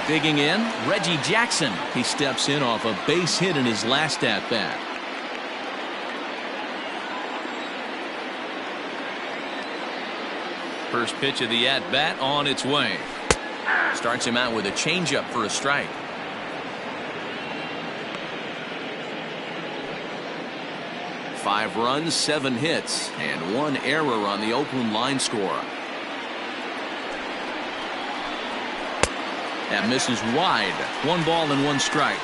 Digging in, Reggie Jackson. He steps in off a base hit in his last at-bat. First pitch of the at-bat on its way. Starts him out with a changeup for a strike. Five runs, 7 hits, and 1 error on the Oakland line score. That misses wide. 1 ball and 1 strike.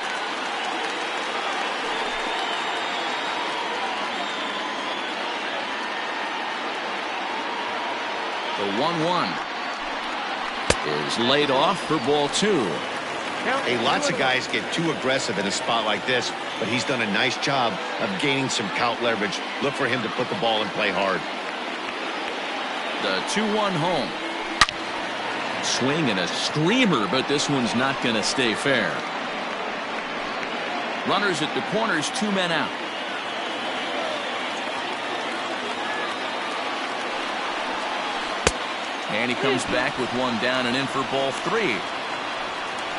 The 1-1 is laid off for ball 2. Hey, lots of guys get too aggressive in a spot like this, but he's done a nice job of gaining some count leverage. Look for him to put the ball and play hard. The 2-1 home. Swing and a screamer, but this one's not going to stay fair. Runners at the corners, 2 men out. And he comes back with 1 down and in for ball 3.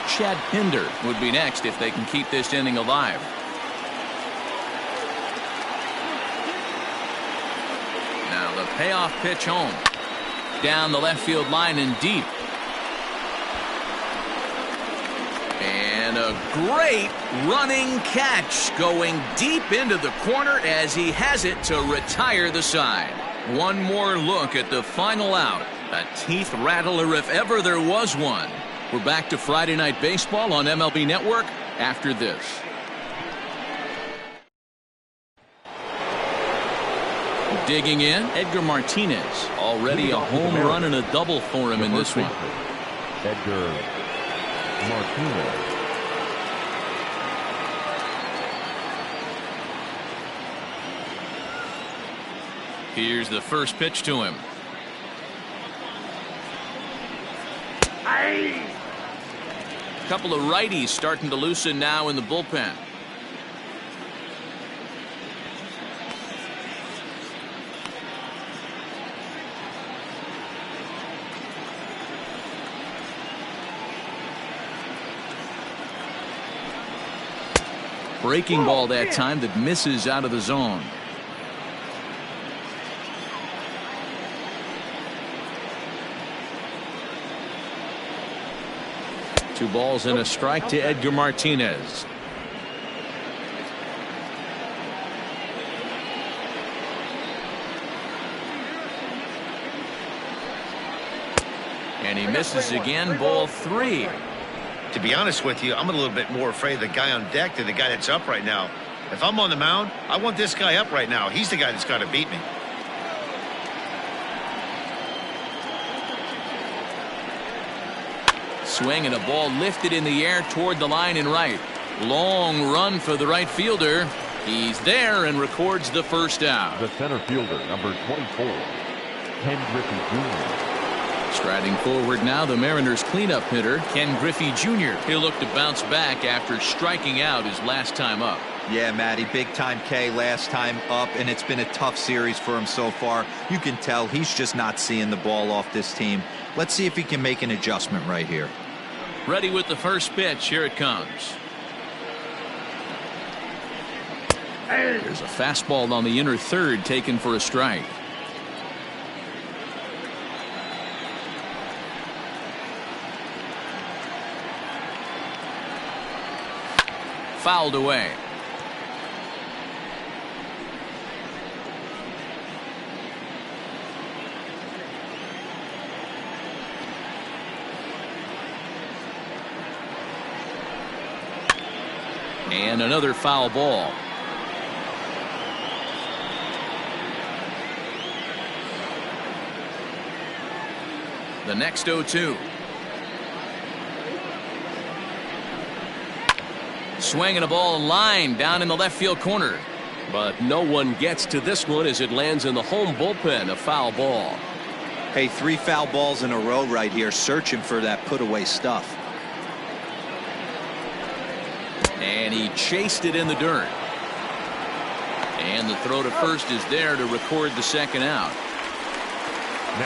Chapman would be next if they can keep this inning alive. Now the payoff pitch home. Down the left field line and deep. And a great running catch going deep into the corner as he has it to retire the side. One more look at the final out. A teeth rattler if ever there was one. We're back to Friday Night Baseball on MLB Network after this. Digging in, Edgar Martinez. Already a home run and a double for him in this one. Edgar Martinez. Here's the first pitch to him. A couple of righties starting to loosen now in the bullpen. Breaking ball that time that misses out of the zone. Two balls and a strike to Edgar Martinez. And he misses again, ball 3. To be honest with you, I'm a little bit more afraid of the guy on deck than the guy that's up right now. If I'm on the mound, I want this guy up right now. He's the guy that's got to beat me. Swing and a ball lifted in the air toward the line and right. Long run for the right fielder. He's there and records the first out. The center fielder, number 24, Ken Griffey Jr. Striding forward now, the Mariners cleanup hitter, Ken Griffey Jr. He'll look to bounce back after striking out his last time up. Yeah, Matty, big time K last time up, and it's been a tough series for him so far. You can tell he's just not seeing the ball off this team. Let's see if he can make an adjustment right here. Ready with the first pitch. Here it comes. There's a fastball on the inner third taken for a strike. Fouled away. And another foul ball. The next 0-2. Swinging a ball line down in the left field corner. But no one gets to this one as it lands in the home bullpen. A foul ball. Hey, 3 foul balls in a row right here, searching for that put-away stuff. And he chased it in the dirt. And the throw to first is there to record the second out.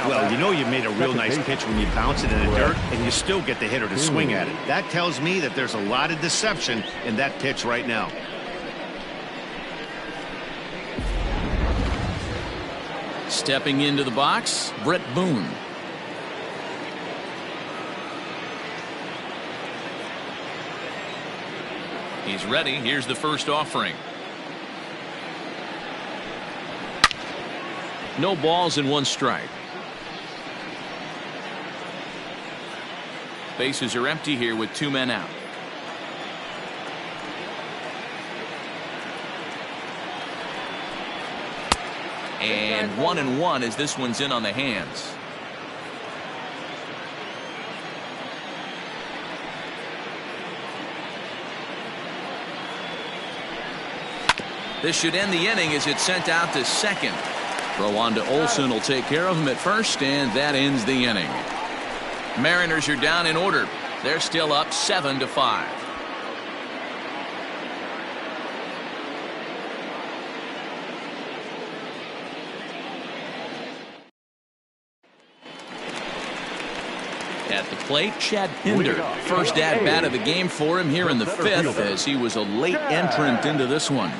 Well, you know you made a real nice pitch when you bounce it in the dirt and you still get the hitter to swing at it. That tells me that there's a lot of deception in that pitch right now. Stepping into the box, Brett Boone. He's ready. Here's the first offering. No balls and 1 strike. Bases are empty here with 2 men out. And 1-1 as this one's in on the hands. This should end the inning as it's sent out to second. Throw on to Olsen will take care of him at first, and that ends the inning. Mariners are down in order. They're still up 7-5. At the plate, Chad Pinder. First at-bat of the game for him here in the 5th, as he was a late entrant into this one.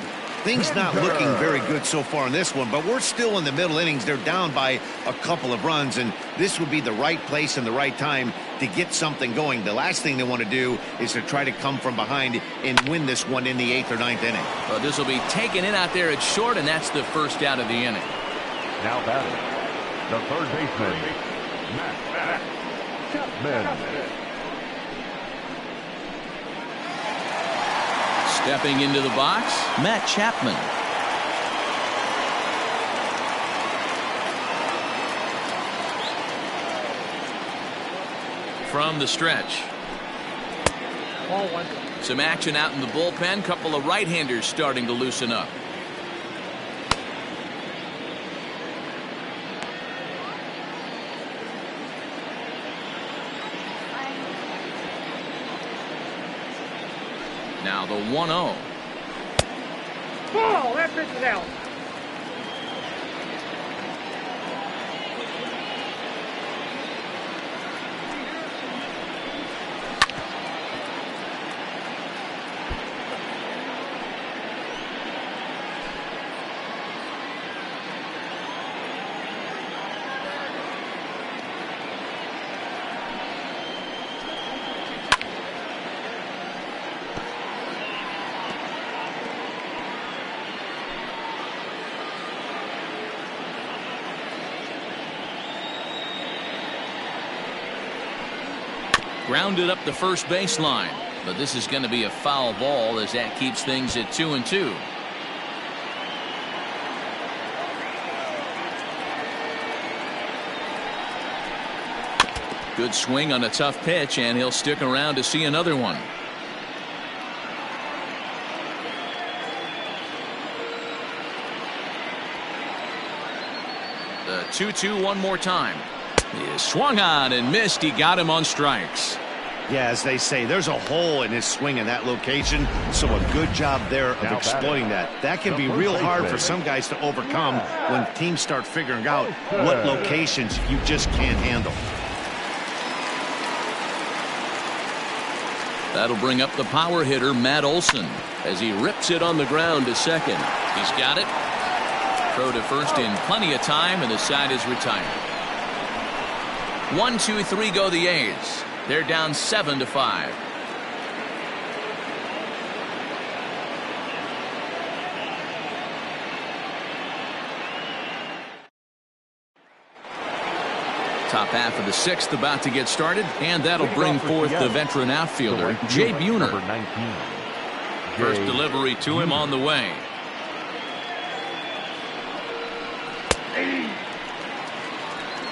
Things not looking very good so far in this one, but we're still in the middle innings. They're down by a couple of runs, and this would be the right place and the right time to get something going. The last thing they want to do is to try to come from behind and win this one in the 8th or 9th inning. Well, this will be taken in out there at short, and that's the first out of the inning. Now batting, the third baseman, Chapman. Stepping into the box, Matt Chapman. From the stretch. Ball 1. Some action out in the bullpen. Couple of right-handers starting to loosen up. Now the 1-0. Ball, that pitch is out. Grounded up the first baseline, but this is going to be a foul ball as that keeps things at 2-2. Good swing on a tough pitch, and he'll stick around to see another one. The 2-2 one more time. He swung on and missed. He got him on strikes. Yeah, as they say, there's a hole in his swing in that location, so a good job there of exploiting that. That can be real hard for some guys to overcome when teams start figuring out what locations you just can't handle. That'll bring up the power hitter, Matt Olsen, as he rips it on the ground to second. He's got it. Throw to first in plenty of time, and the side is retired. 1-2-3 go the A's. They're down 7-5. Top half of the 6th about to get started, and that'll bring forth the veteran outfielder, Jay Buhner. First delivery to him on the way.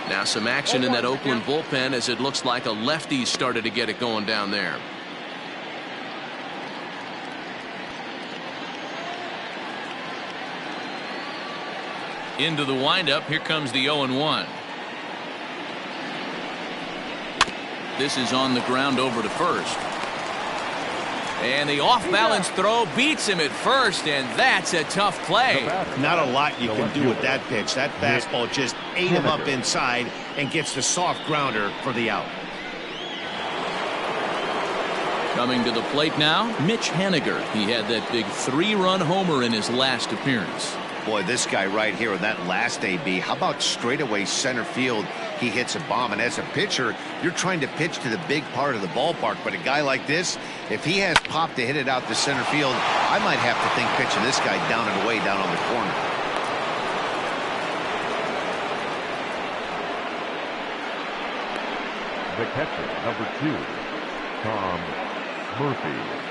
Now some action in that Oakland bullpen as it looks like a lefty started to get it going down there. Into the windup. Here comes the 0-1. This is on the ground over to first. And the off-balance throw beats him at first, and that's a tough play. Not a lot you can do with that pitch. That fastball just ate him up inside and gets the soft grounder for the out. Coming to the plate now, Mitch Haniger. He had that big 3-run homer in his last appearance. Boy, this guy right here in that last AB, how about straightaway center field? He hits a bomb, and as a pitcher, you're trying to pitch to the big part of the ballpark, but a guy like this, if he has pop to hit it out to center field, I might have to think pitching this guy down and away down on the corner. The catcher, number 2, Tom Murphy.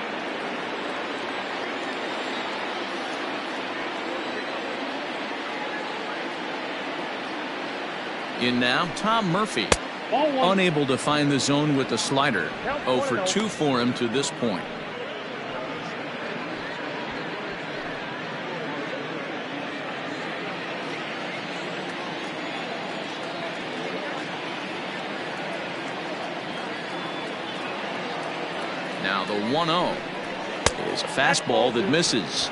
In now, Tom Murphy. Unable to find the zone with the slider. 0 for 2 for him to this point. Now the 1-0 is a fastball that misses.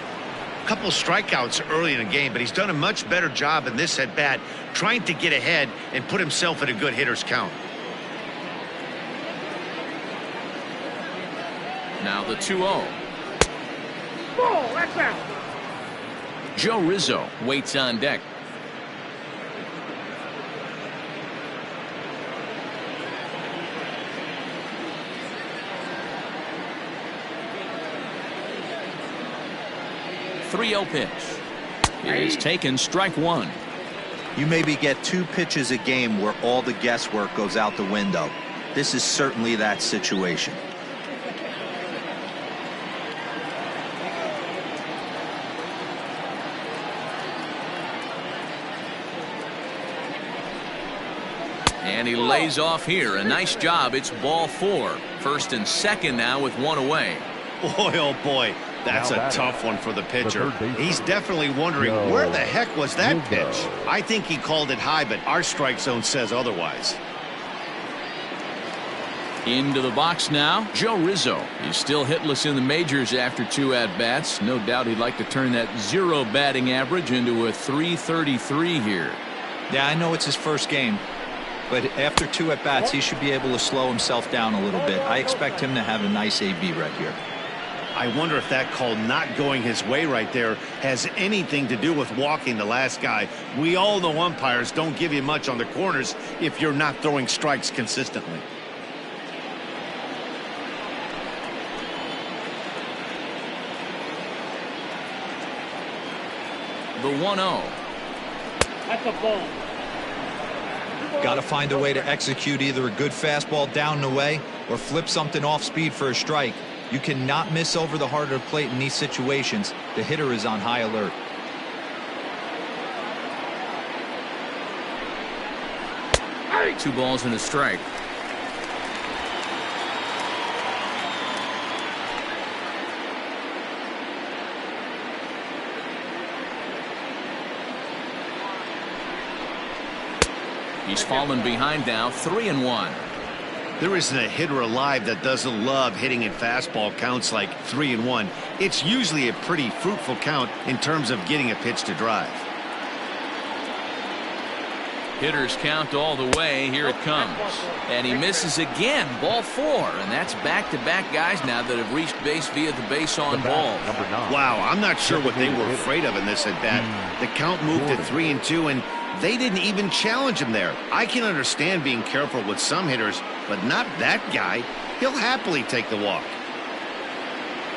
Couple strikeouts early in the game, but he's done a much better job in this at bat trying to get ahead and put himself in a good hitter's count. Now the 2-0. Ball, that's out. Joe Rizzo waits on deck. .30 pitch is taken, strike 1. You maybe get 2 pitches a game where all the guesswork goes out the window. This is certainly that situation. And he lays off here. A nice job. It's ball 4. First and second now with 1 away. Boy, oh boy, that's a tough one for the pitcher. He's definitely wondering where the heck was that pitch. I think he called it high, but our strike zone says otherwise. Into the box now, Joe Rizzo. He's still hitless in the majors after 2 at-bats. No doubt he'd like to turn that 0 batting average into a .333 here. Yeah, I know it's his first game, but after 2 at-bats, he should be able to slow himself down a little bit. I expect him to have a nice AB right here. I wonder if that call not going his way right there has anything to do with walking the last guy. We all know umpires don't give you much on the corners if you're not throwing strikes consistently. The 1-0. That's a ball. Got to find a way to execute either a good fastball down and away or flip something off speed for a strike. You cannot miss over the heart of the plate in these situations. The hitter is on high alert. Hey. 2 balls and a strike. He's fallen behind now, 3-1. There isn't a hitter alive that doesn't love hitting in fastball counts like 3-1. It's usually a pretty fruitful count in terms of getting a pitch to drive. Hitters count all the way. Here it comes. And he misses again. Ball 4. And that's back-to-back guys now that have reached base via the base on ball. Wow, I'm not sure what they were afraid of in this at bat. The count moved to 3-2, and they didn't even challenge him there. I can understand being careful with some hitters, but not that guy. He'll happily take the walk.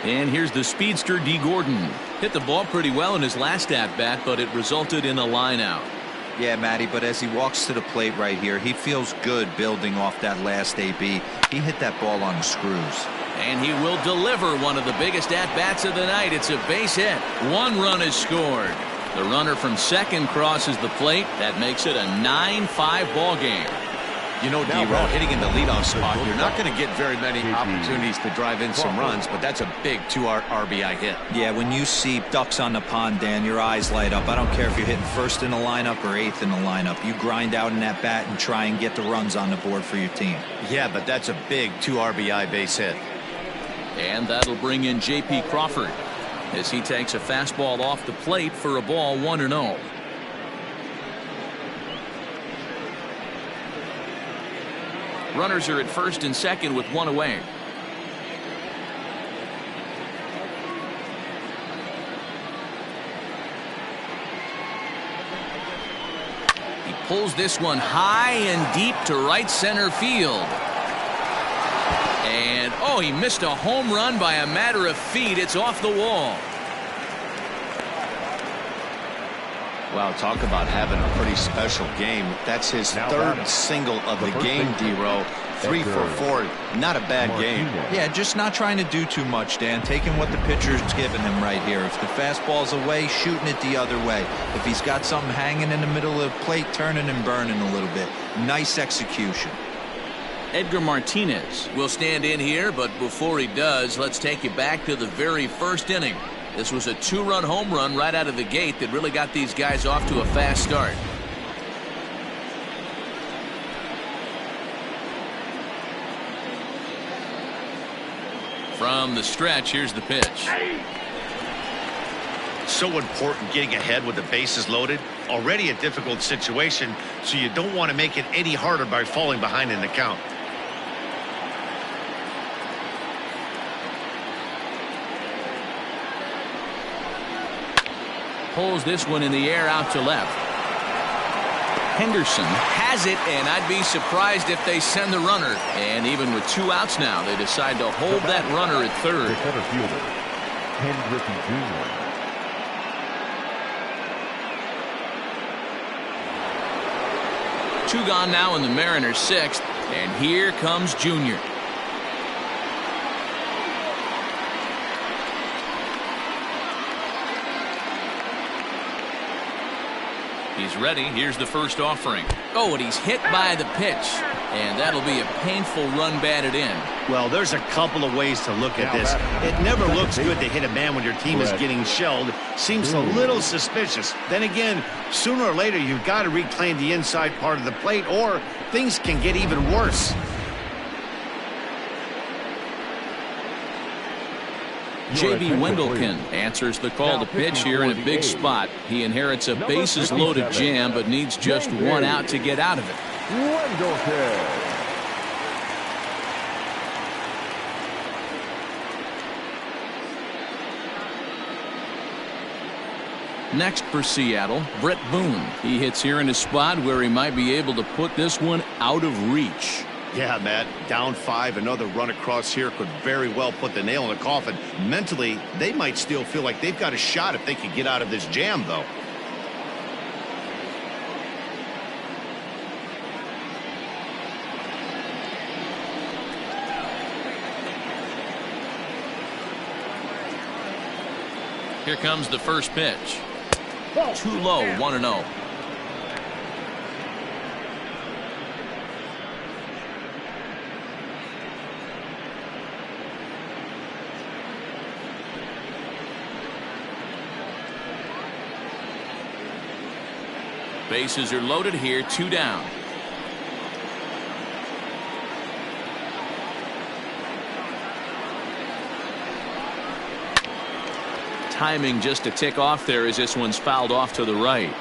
And here's the speedster D. Gordon. Hit the ball pretty well in his last at-bat, but it resulted in a line out. Yeah, Matty, but as he walks to the plate right here, he feels good building off that last AB. He hit that ball on the screws. And he will deliver one of the biggest at-bats of the night. It's a base hit. 1 run is scored. The runner from second crosses the plate. That makes it a 9-5 ball game. You know, D-Roll, hitting in the leadoff spot, you're not going to get very many opportunities to drive in some runs, but that's a big 2 RBI hit. Yeah, when you see ducks on the pond, Dan, your eyes light up. I don't care if you're hitting first in the lineup or eighth in the lineup. You grind out in that bat and try and get the runs on the board for your team. Yeah, but that's a big 2 RBI base hit. And that'll bring in J.P. Crawford as he takes a fastball off the plate for a ball 1-0. Runners are at first and second with 1 away. He pulls this one high and deep to right center field. And, oh, he missed a home run by a matter of feet. It's off the wall. Wow, talk about having a pretty special game. That's his third single of the game, D-Row. 3 for 4. Not a bad game. Yeah, just not trying to do too much, Dan. Taking what the pitcher's giving him right here. If the fastball's away, shooting it the other way. If he's got something hanging in the middle of the plate, turning and burning a little bit. Nice execution. Edgar Martinez will stand in here, but before he does, let's take you back to the very first inning. This was a 2-run home run right out of the gate that really got these guys off to a fast start. From the stretch, here's the pitch. So important getting ahead with the bases loaded. Already a difficult situation, so you don't want to make it any harder by falling behind in the count. Pulls this one in the air out to left. Henderson has it, and I'd be surprised if they send the runner. And even with 2 outs now, they decide to hold that runner at third. The center fielder, Henderson Jr. 2 gone now in the Mariners' 6th, and here comes Junior. He's ready. Here's the first offering. Oh, and he's hit by the pitch. And that'll be a painful run batted in. Well, there's a couple of ways to look at this. It never looks good to hit a man when your team is getting shelled. Seems a little suspicious. Then again, sooner or later, you've got to reclaim the inside part of the plate, or things can get even worse. J.B. Wendelken answers the call to pitch here in a big spot. He inherits a bases-loaded jam, but needs just 1 out to get out of it. Wendelken. Next for Seattle, Brett Boone. He hits here in a spot where he might be able to put this one out of reach. Yeah, Matt, down 5, another run across here could very well put the nail in the coffin. Mentally, they might still feel like they've got a shot if they can get out of this jam, though. Here comes the first pitch. Too low, 1-0. Bases are loaded here, 2 down. Timing just a tick off there as this one's fouled off to the right.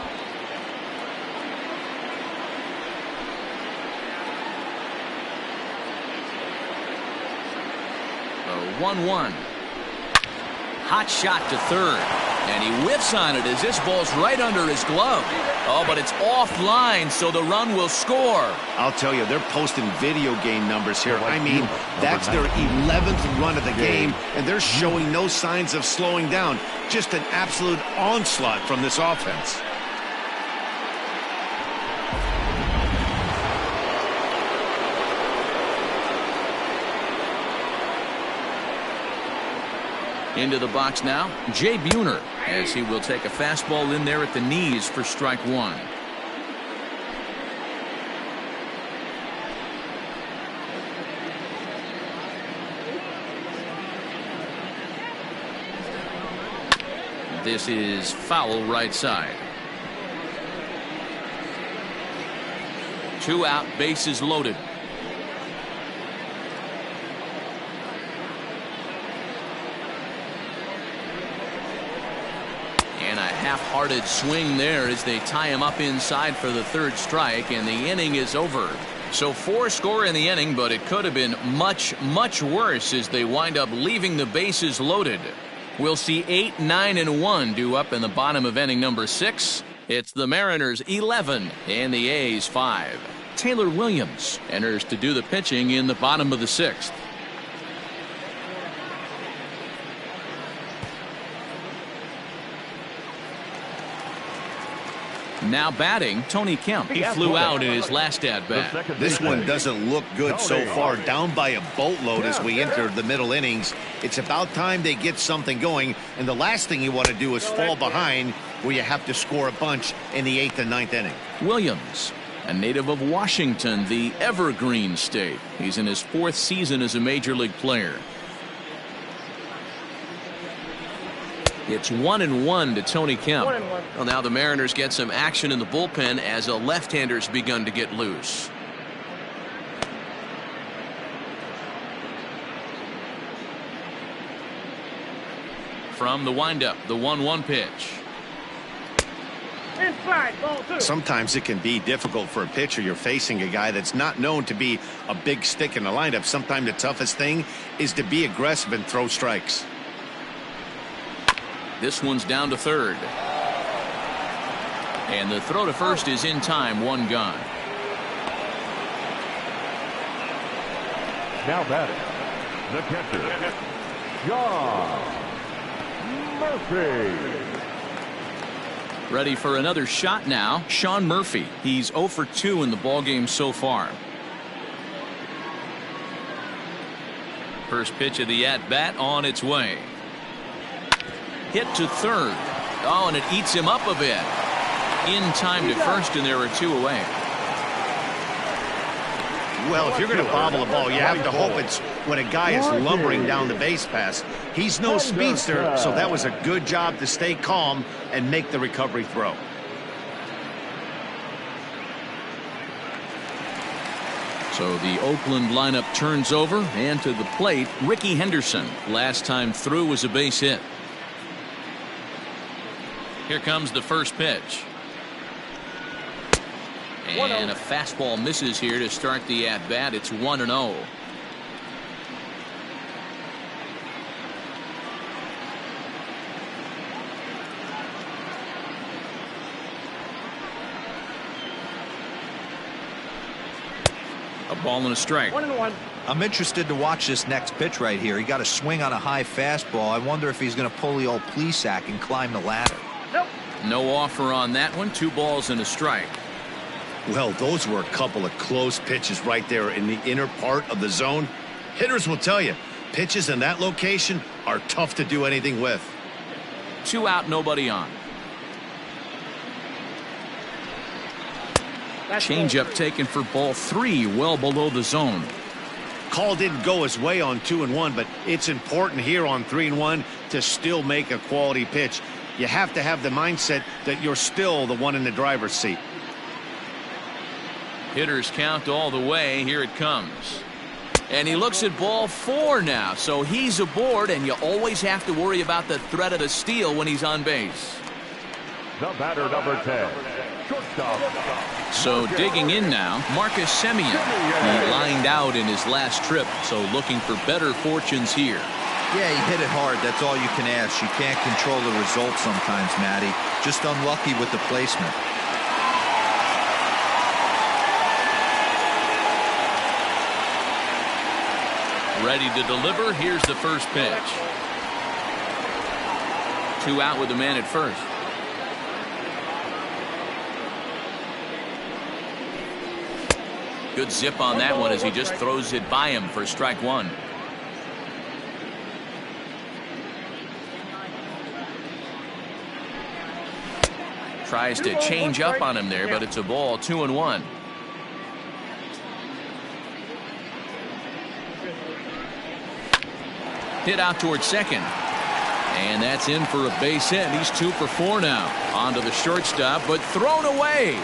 1-1. Hot shot to third. And he whiffs on it as this ball's right under his glove. Oh, but it's offline, so the run will score. I'll tell you, they're posting video game numbers here. I mean, that's their 11th run of the game, and they're showing no signs of slowing down. Just an absolute onslaught from this offense. Into the box now, Jay Buhner, as he will take a fastball in there at the knees for strike 1. This is foul right side. 2 out, bases loaded. And a half-hearted swing there as they tie him up inside for the 3rd strike, and the inning is over. So 4 score in the inning, but it could have been much, much worse as they wind up leaving the bases loaded. We'll see 8, 9, and 1 due up in the bottom of inning number 6. It's the Mariners 11 and the A's 5. Taylor Williams enters to do the pitching in the bottom of the 6th. Now batting, Tony Kemp. He flew out in his last at-bat. This one doesn't look good so far. Down by a boatload as we enter the middle innings. It's about time they get something going, and the last thing you want to do is fall behind where you have to score a bunch in the 8th and 9th inning. Williams, a native of Washington, the Evergreen State. He's in his 4th season as a major league player. It's 1-1 to Tony Kemp. Well, now the Mariners get some action in the bullpen as a left-hander's begun to get loose. From the windup, the 1-1 pitch. Inside, ball 2. Sometimes it can be difficult for a pitcher. You're facing a guy that's not known to be a big stick in the lineup. Sometimes the toughest thing is to be aggressive and throw strikes. This one's down to 3rd. And the throw to first is in time, 1 gone. Now batting, the catcher, John Murphy. Ready for another shot now, Sean Murphy. He's 0 for 2 in the ballgame so far. First pitch of the at-bat on its way. Hit to 3rd. Oh, and it eats him up a bit. In time to first, and there are 2 away. Well, if you're going to bobble a ball, you have to hope it's when a guy is lumbering down the base pass. He's no speedster, so that was a good job to stay calm and make the recovery throw. So the Oakland lineup turns over, and to the plate, Ricky Henderson. Last time through was a base hit. Here comes the first pitch. And a fastball misses here to start the at-bat. It's 1-0. A ball and a strike. 1-1. I'm interested to watch this next pitch right here. He got a swing on a high fastball. I wonder if he's going to pull the old Plesac and climb the ladder. Nope. No offer on that one. 2 balls and a strike. Well, those were a couple of close pitches right there in the inner part of the zone. Hitters will tell you, pitches in that location are tough to do anything with. 2 out, nobody on. Changeup taken for ball 3, well below the zone. Call didn't go his way on 2-1, but it's important here on 3-1 to still make a quality pitch. You have to have the mindset that you're still the one in the driver's seat. Hitters count all the way. Here it comes. And he looks at ball 4 now. So he's aboard, and you always have to worry about the threat of a steal when he's on base. The batter, number 10, shortstop. So digging in now, Marcus Semien. He lined out in his last trip, so looking for better fortunes here. Yeah, he hit it hard. That's all you can ask. You can't control the result sometimes, Matty. Just unlucky with the placement. Ready to deliver. Here's the first pitch. 2 out with the man at first. Good zip on that one as he just throws it by him for strike 1. Tries to change up on him there, but it's a ball. 2-1. Hit out towards second. And that's in for a base hit. He's 2 for 4 now. On to the shortstop, but thrown away.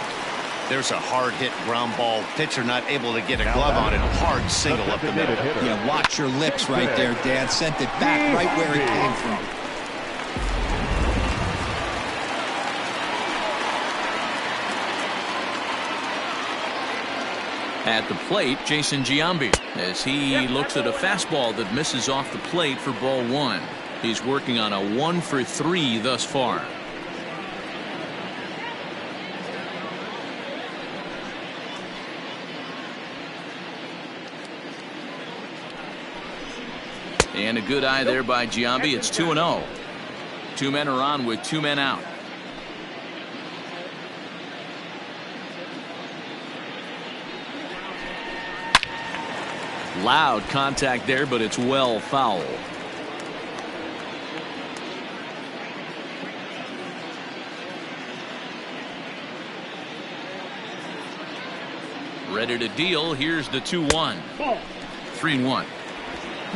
There's a hard hit ground ball. Pitcher not able to get a glove on it. Hard single up the middle. Yeah, watch your lips right there, Dan. Sent it back right where it came from. At the plate, Jason Giambi, as he looks at a fastball that misses off the plate for ball 1. He's working on a 1 for 3 thus far. And a good eye there by Giambi. It's 2-0. 2 men are on with 2 men out. Loud contact there, but it's well foul. Ready to deal. Here's the 2-1. 3-1.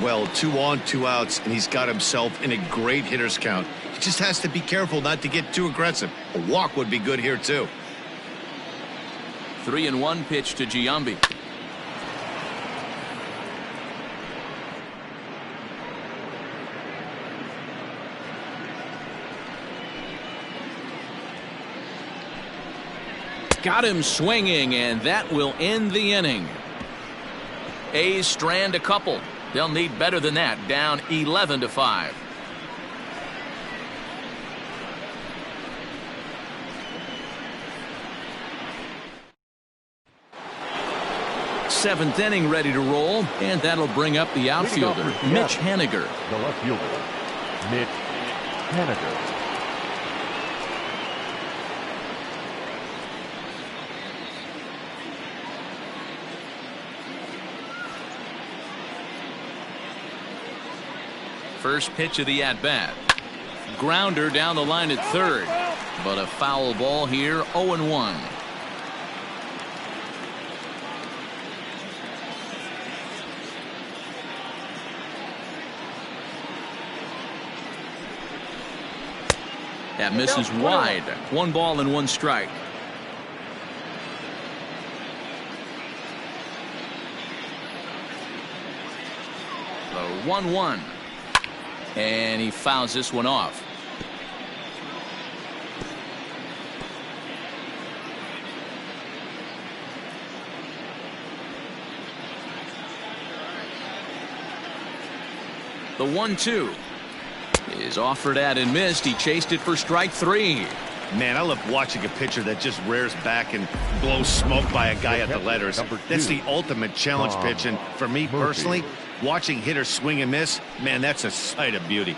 Well, 2 on, 2 outs, and he's got himself in a great hitter's count. He just has to be careful not to get too aggressive. A walk would be good here, too. 3-1 pitch to Giambi. Got him swinging, and that will end the inning. A's strand a couple. They'll need better than that. Down 11-5. Seventh inning ready to roll, and that'll bring up the outfielder, Mitch Haniger. The left fielder, Mitch Haniger. First pitch of the at-bat. Grounder down the line at third. But a foul ball here, 0-1. That misses wide. 1 ball and 1 strike. The 1-1. And he fouls this one off. The 1-2 is offered at and missed. He chased it for strike 3. Man, I love watching a pitcher that just rears back and blows smoke by a guy at the letters. That's the ultimate challenge pitch. And for me personally, watching hitters swing and miss, man, that's a sight of beauty.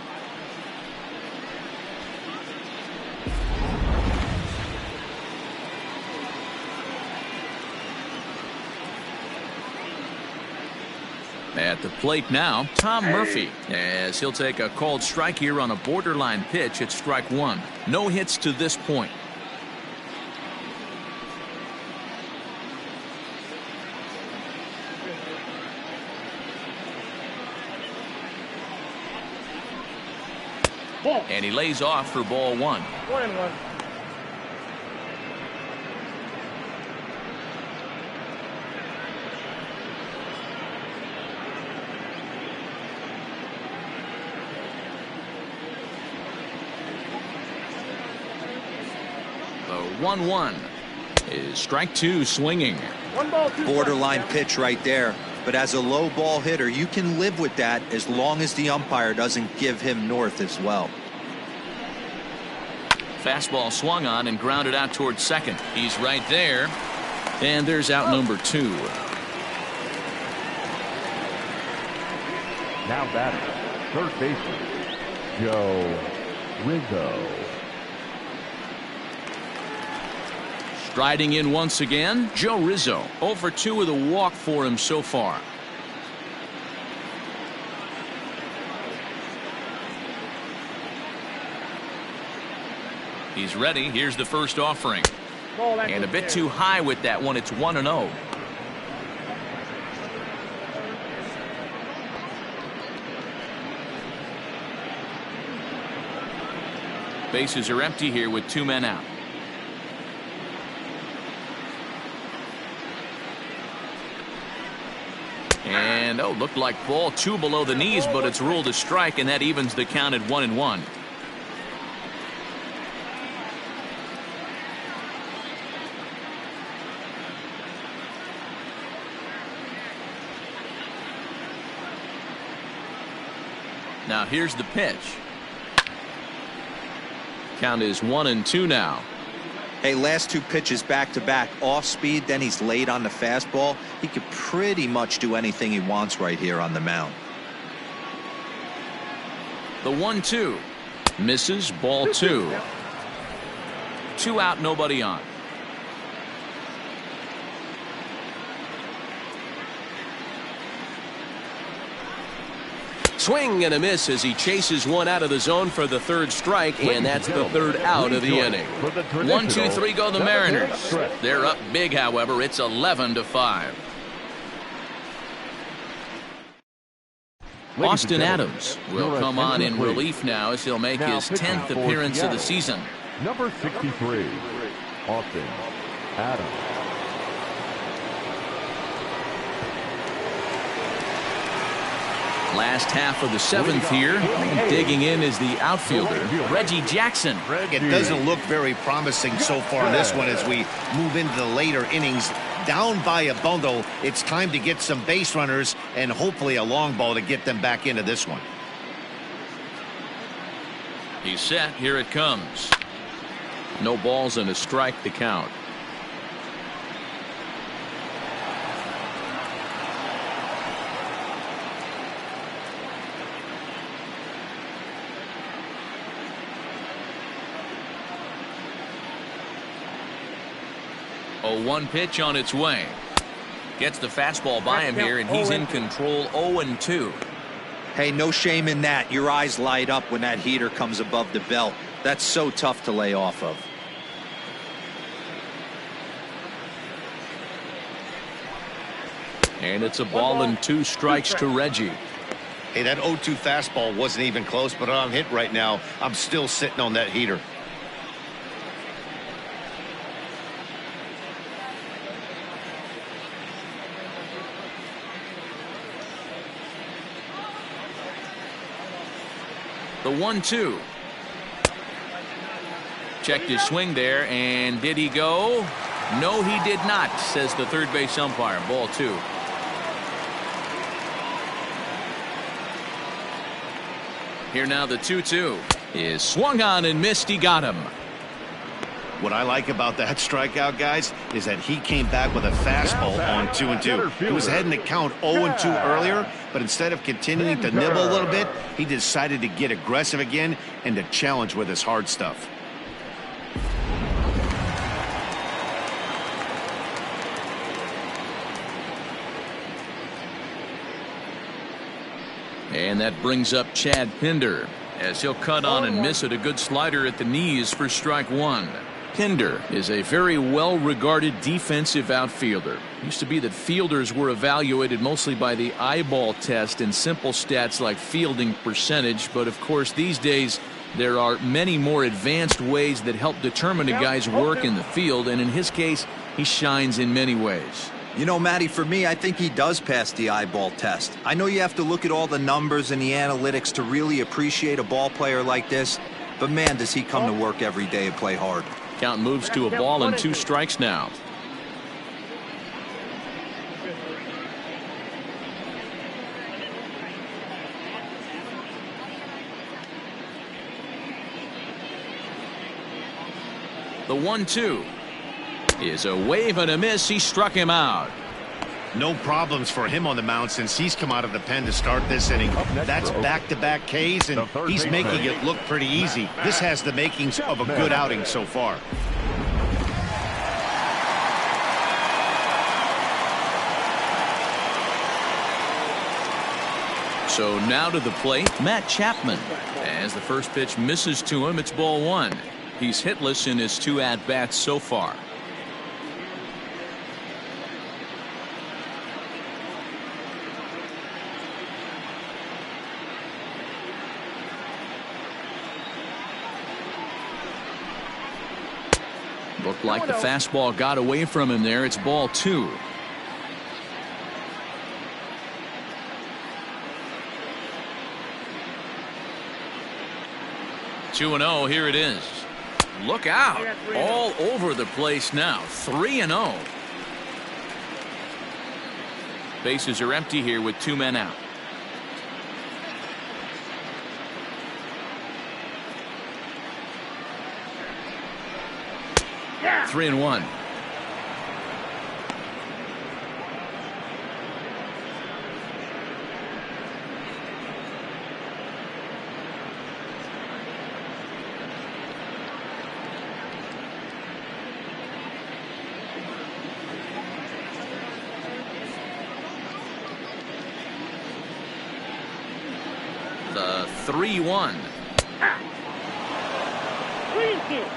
At the plate now, Tom Murphy, as he'll take a called strike here on a borderline pitch at strike 1. No hits to this point. And he lays off for ball 1. 1-1. The 1-1 is strike 2 swinging. 1 ball, 2 Borderline strikes. pitch right there. But as a low ball hitter, you can live with that as long as the umpire doesn't give him north as well. Fastball swung on and grounded out towards second. He's right there. And there's out number 2. Now batting, third baseman, Joe Rizzo. Striding in once again, Joe Rizzo. 0 for 2 with a walk for him so far. He's ready. Here's the first offering. And a bit too high with that one. It's 1-0. Bases are empty here with 2 men out. And looked like ball 2 below the knees, but it's ruled a strike, and that evens the count at 1-1. Now here's the pitch. Count is 1-2 now. Hey, last 2 pitches back to back, off speed, then he's late on the fastball. He could pretty much do anything he wants right here on the mound. The 1-2 misses, ball 2. 2 out, nobody on. Swing and a miss as he chases one out of the zone for the 3rd strike, and that's the 3rd out of the inning. 1, 2, 3 go the Mariners. They're up big, however. It's 11-5. Austin Adams will come on in relief now as he'll make his 10th appearance of the season. Number 63, Austin Adams. Last half of the 7th here. Digging in is the outfielder, Reggie Jackson. It doesn't look very promising so far in this one as we move into the later innings. Down by a bundle, it's time to get some base runners and hopefully a long ball to get them back into this one. He's set. Here it comes. No balls and a strike to count. A 1 pitch on its way. Gets the fastball by him here, and he's in control. 0-2. Hey, no shame in that. Your eyes light up when that heater comes above the belt. That's so tough to lay off of. And it's a ball and 2 strikes to Reggie. Hey, that 0-2 fastball wasn't even close, but on hit right now, I'm still sitting on that heater. The 1-2. Checked his swing there, and did he go? No, he did not, says the 3rd base umpire. Ball 2. Here now the 2-2 is swung on and missed. He got him. What I like about that strikeout, guys, is that he came back with a fastball on 2-2. He was heading to count 0-2 earlier, but instead of continuing to nibble a little bit, he decided to get aggressive again and to challenge with his hard stuff. And that brings up Chad Pinder as he'll cut on and miss it. A good slider at the knees for strike 1. Pinder is a very well-regarded defensive outfielder. Used to be that fielders were evaluated mostly by the eyeball test and simple stats like fielding percentage, but of course these days there are many more advanced ways that help determine a guy's work in the field, and in his case he shines in many ways. You know, Matty, for me, I think he does pass the eyeball test. I know you have to look at all the numbers and the analytics to really appreciate a ball player like this, but man, does he come to work every day and play hard. Count moves to a ball and 2 strikes now. The 1-2 is a wave and a miss. He struck him out. No problems for him on the mound since he's come out of the pen to start this inning. That's back-to-back Ks, and he's making it look pretty easy. This has the makings of a good outing so far. So now to the plate, Matt Chapman. As the first pitch misses to him, it's ball 1. He's hitless in his 2 at-bats so far. Looked like the fastball got away from him there. It's ball 2. Two and 0. Here it is. Look out. All over the place now. 3-0. Bases are empty here with 2 men out. Yeah. 3-1. The 3-1. Clean kick.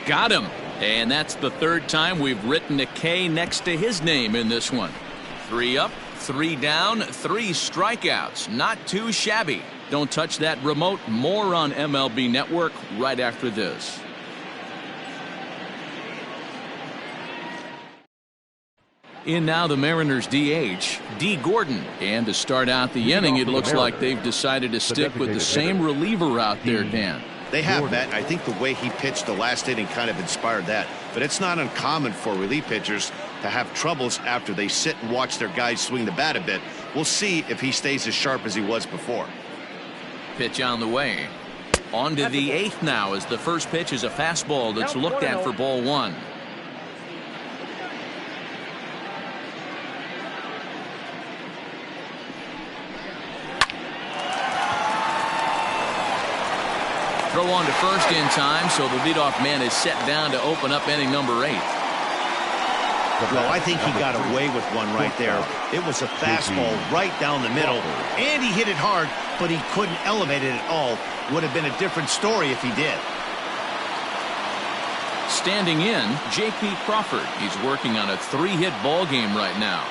Got him. And that's the 3rd time we've written a K next to his name in this one. 3 up, 3 down, 3 strikeouts. Not too shabby. Don't touch that remote. More on MLB Network right after this. In now the Mariners DH, D. Gordon. And to start out the inning, it looks like they've decided to stick with the same reliever out there, Dan. They have, Matt. I think the way he pitched the last inning kind of inspired that. But it's not uncommon for relief pitchers to have troubles after they sit and watch their guys swing the bat a bit. We'll see if he stays as sharp as he was before. Pitch on the way. On to the 8th now as the first pitch is a fastball that's looked at for ball 1. Throw on to first in time, so the leadoff man is set down to open up inning number 8. Well, I think he got away with one right there. It was a fastball right down the middle, and he hit it hard, but he couldn't elevate it at all. Would have been a different story if he did. Standing in, J.P. Crawford. He's working on a 3-hit ball game right now.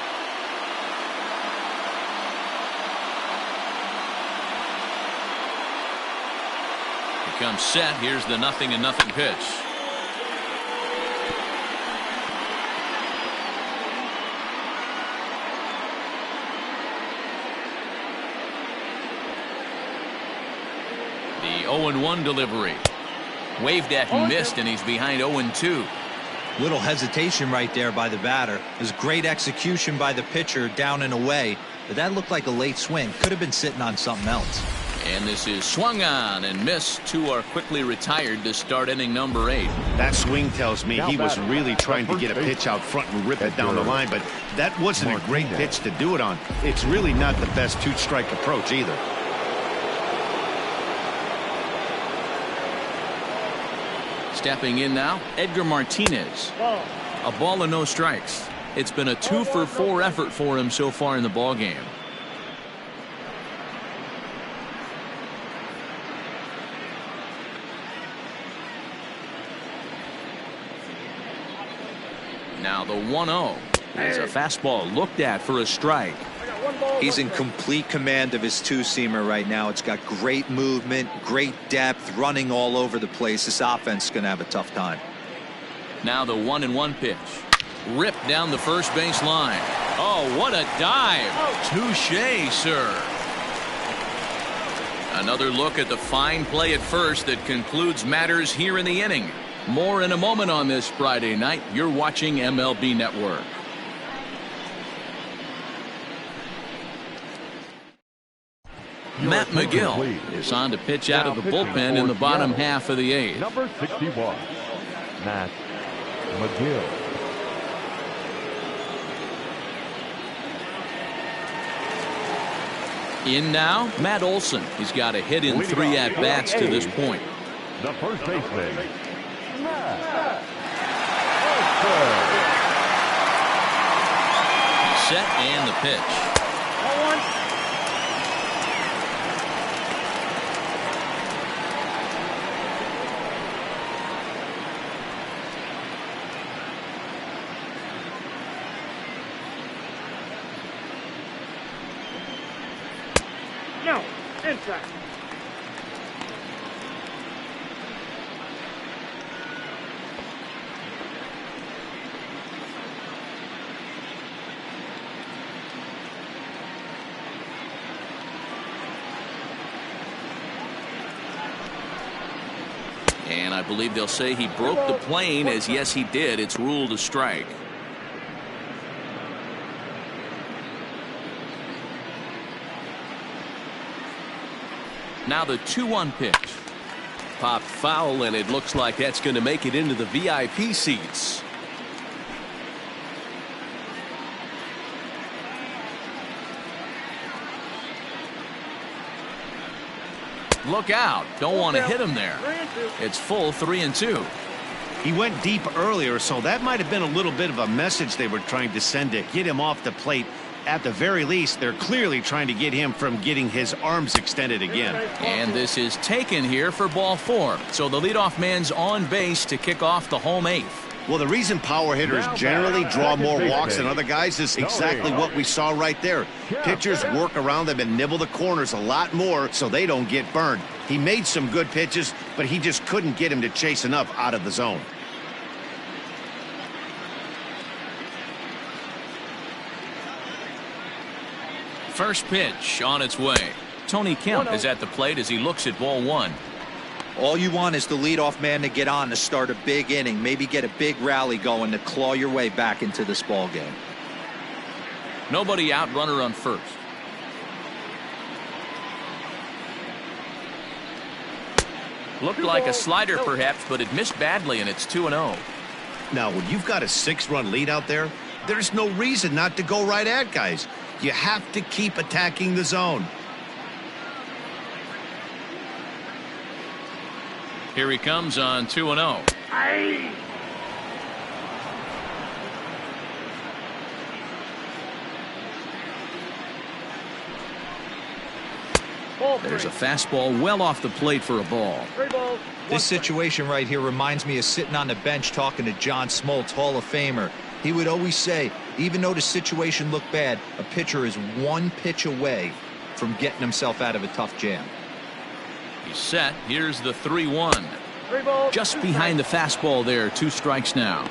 Comes set. Here's the 0-0 pitch. The 0-1 delivery. Waved at and missed, and he's behind 0-2. Little hesitation right there by the batter. It was great execution by the pitcher down and away, but that looked like a late swing. Could have been sitting on something else. And this is swung on and missed. 2 are quickly retired to start inning number 8. That swing tells me he was really trying to get a pitch out front and rip it down the line, but that wasn't a great pitch to do it on. It's really not the best 2-strike approach either. Stepping in now, Edgar Martinez. A ball and no strikes. It's been a 2-for-4 effort for him so far in the ball game. Now the 1-0 is a fastball looked at for a strike. He's in complete command of his 2-seamer right now. It's got great movement, great depth, running all over the place. This offense is going to have a tough time. Now the 1-1 pitch. Ripped down the first base line. Oh, what a dive. Touché, sir. Another look at the fine play at first that concludes matters here in the inning. More in a moment on this Friday night. You're watching MLB Network. Matt McGill is on to pitch out of the bullpen in the bottom half of the 8th. Number 61, Matt McGill. In now, Matt Olson. He's got a hit in 3 at-bats to this point. The first baseman, Matt Olson. He's set and the pitch. Contact. And I believe they'll say he broke the plane, as yes he did. It's ruled a strike. Now the 2-1 pitch. Popped foul, and it looks like that's going to make it into the VIP seats. Look out. Don't want to hit him there. It's full 3-2. He went deep earlier, so that might have been a little bit of a message they were trying to send to get him off the plate. At the very least, they're clearly trying to get him from getting his arms extended again. And this is taken here for ball 4. So the leadoff man's on base to kick off the home 8th. Well, the reason power hitters generally draw more walks than other guys is exactly what we saw right there. Pitchers work around them and nibble the corners a lot more so they don't get burned. He made some good pitches, but he just couldn't get him to chase enough out of the zone. First pitch on its way. Tony Kemp is at the plate as he looks at ball 1. All you want is the leadoff man to get on to start a big inning, maybe get a big rally going to claw your way back into this ball game. Nobody out, runner on first. Looked like a slider perhaps, but it missed badly, and it's 2-0. Now, when you've got a 6-run lead out there, there's no reason not to go right at guys. You have to keep attacking the zone. Here he comes on 2-0. There's a fastball well off the plate for a ball. This situation right here reminds me of sitting on the bench talking to John Smoltz, Hall of Famer. He would always say, even though the situation looked bad, a pitcher is one pitch away from getting himself out of a tough jam. He's set. Here's the 3-1. Just behind the fastball there. 2 strikes now.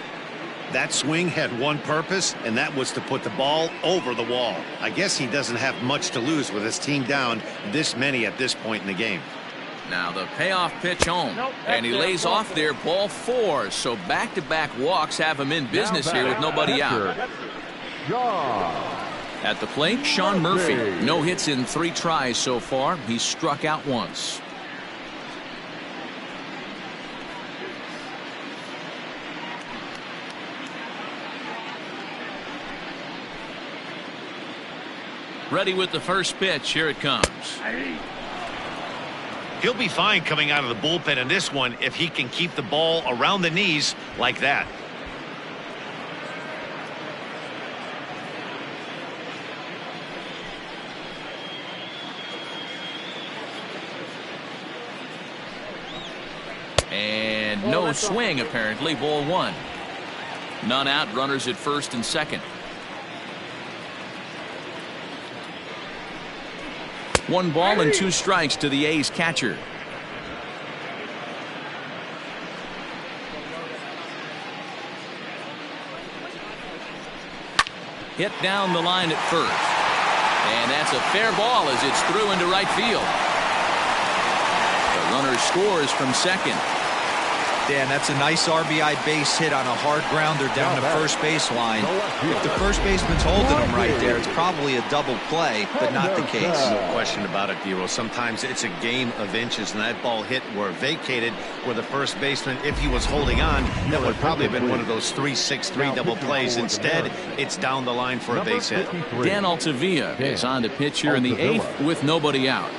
That swing had one purpose, and that was to put the ball over the wall. I guess he doesn't have much to lose with his team down this many at this point in the game. Now the payoff pitch home. And he lays off there, ball 4. So back-to-back walks have him in business here with nobody out. At the plate, Sean Murphy. No hits in 3 tries so far. He's struck out once. Ready with the first pitch. Here it comes. He'll be fine coming out of the bullpen in this one if he can keep the ball around the knees like that. And no swing, apparently. Ball 1. None out. Runners at first and second. 1 ball and 2 strikes to the A's catcher. Hit down the line at first. And that's a fair ball as it's through into right field. The runner scores from second. Dan, that's a nice RBI base hit on a hard grounder down the first base line. If the first baseman's holding him right there, it's probably a double play, but not the case. No question about it, Dero. Sometimes it's a game of inches, and that ball hit or vacated where the first baseman, if he was holding on, that would probably have been one of those 3-6-3 double plays. Instead, it's down the line for a base hit. Dan Altavilla is on to pitch here in the 8th with nobody out.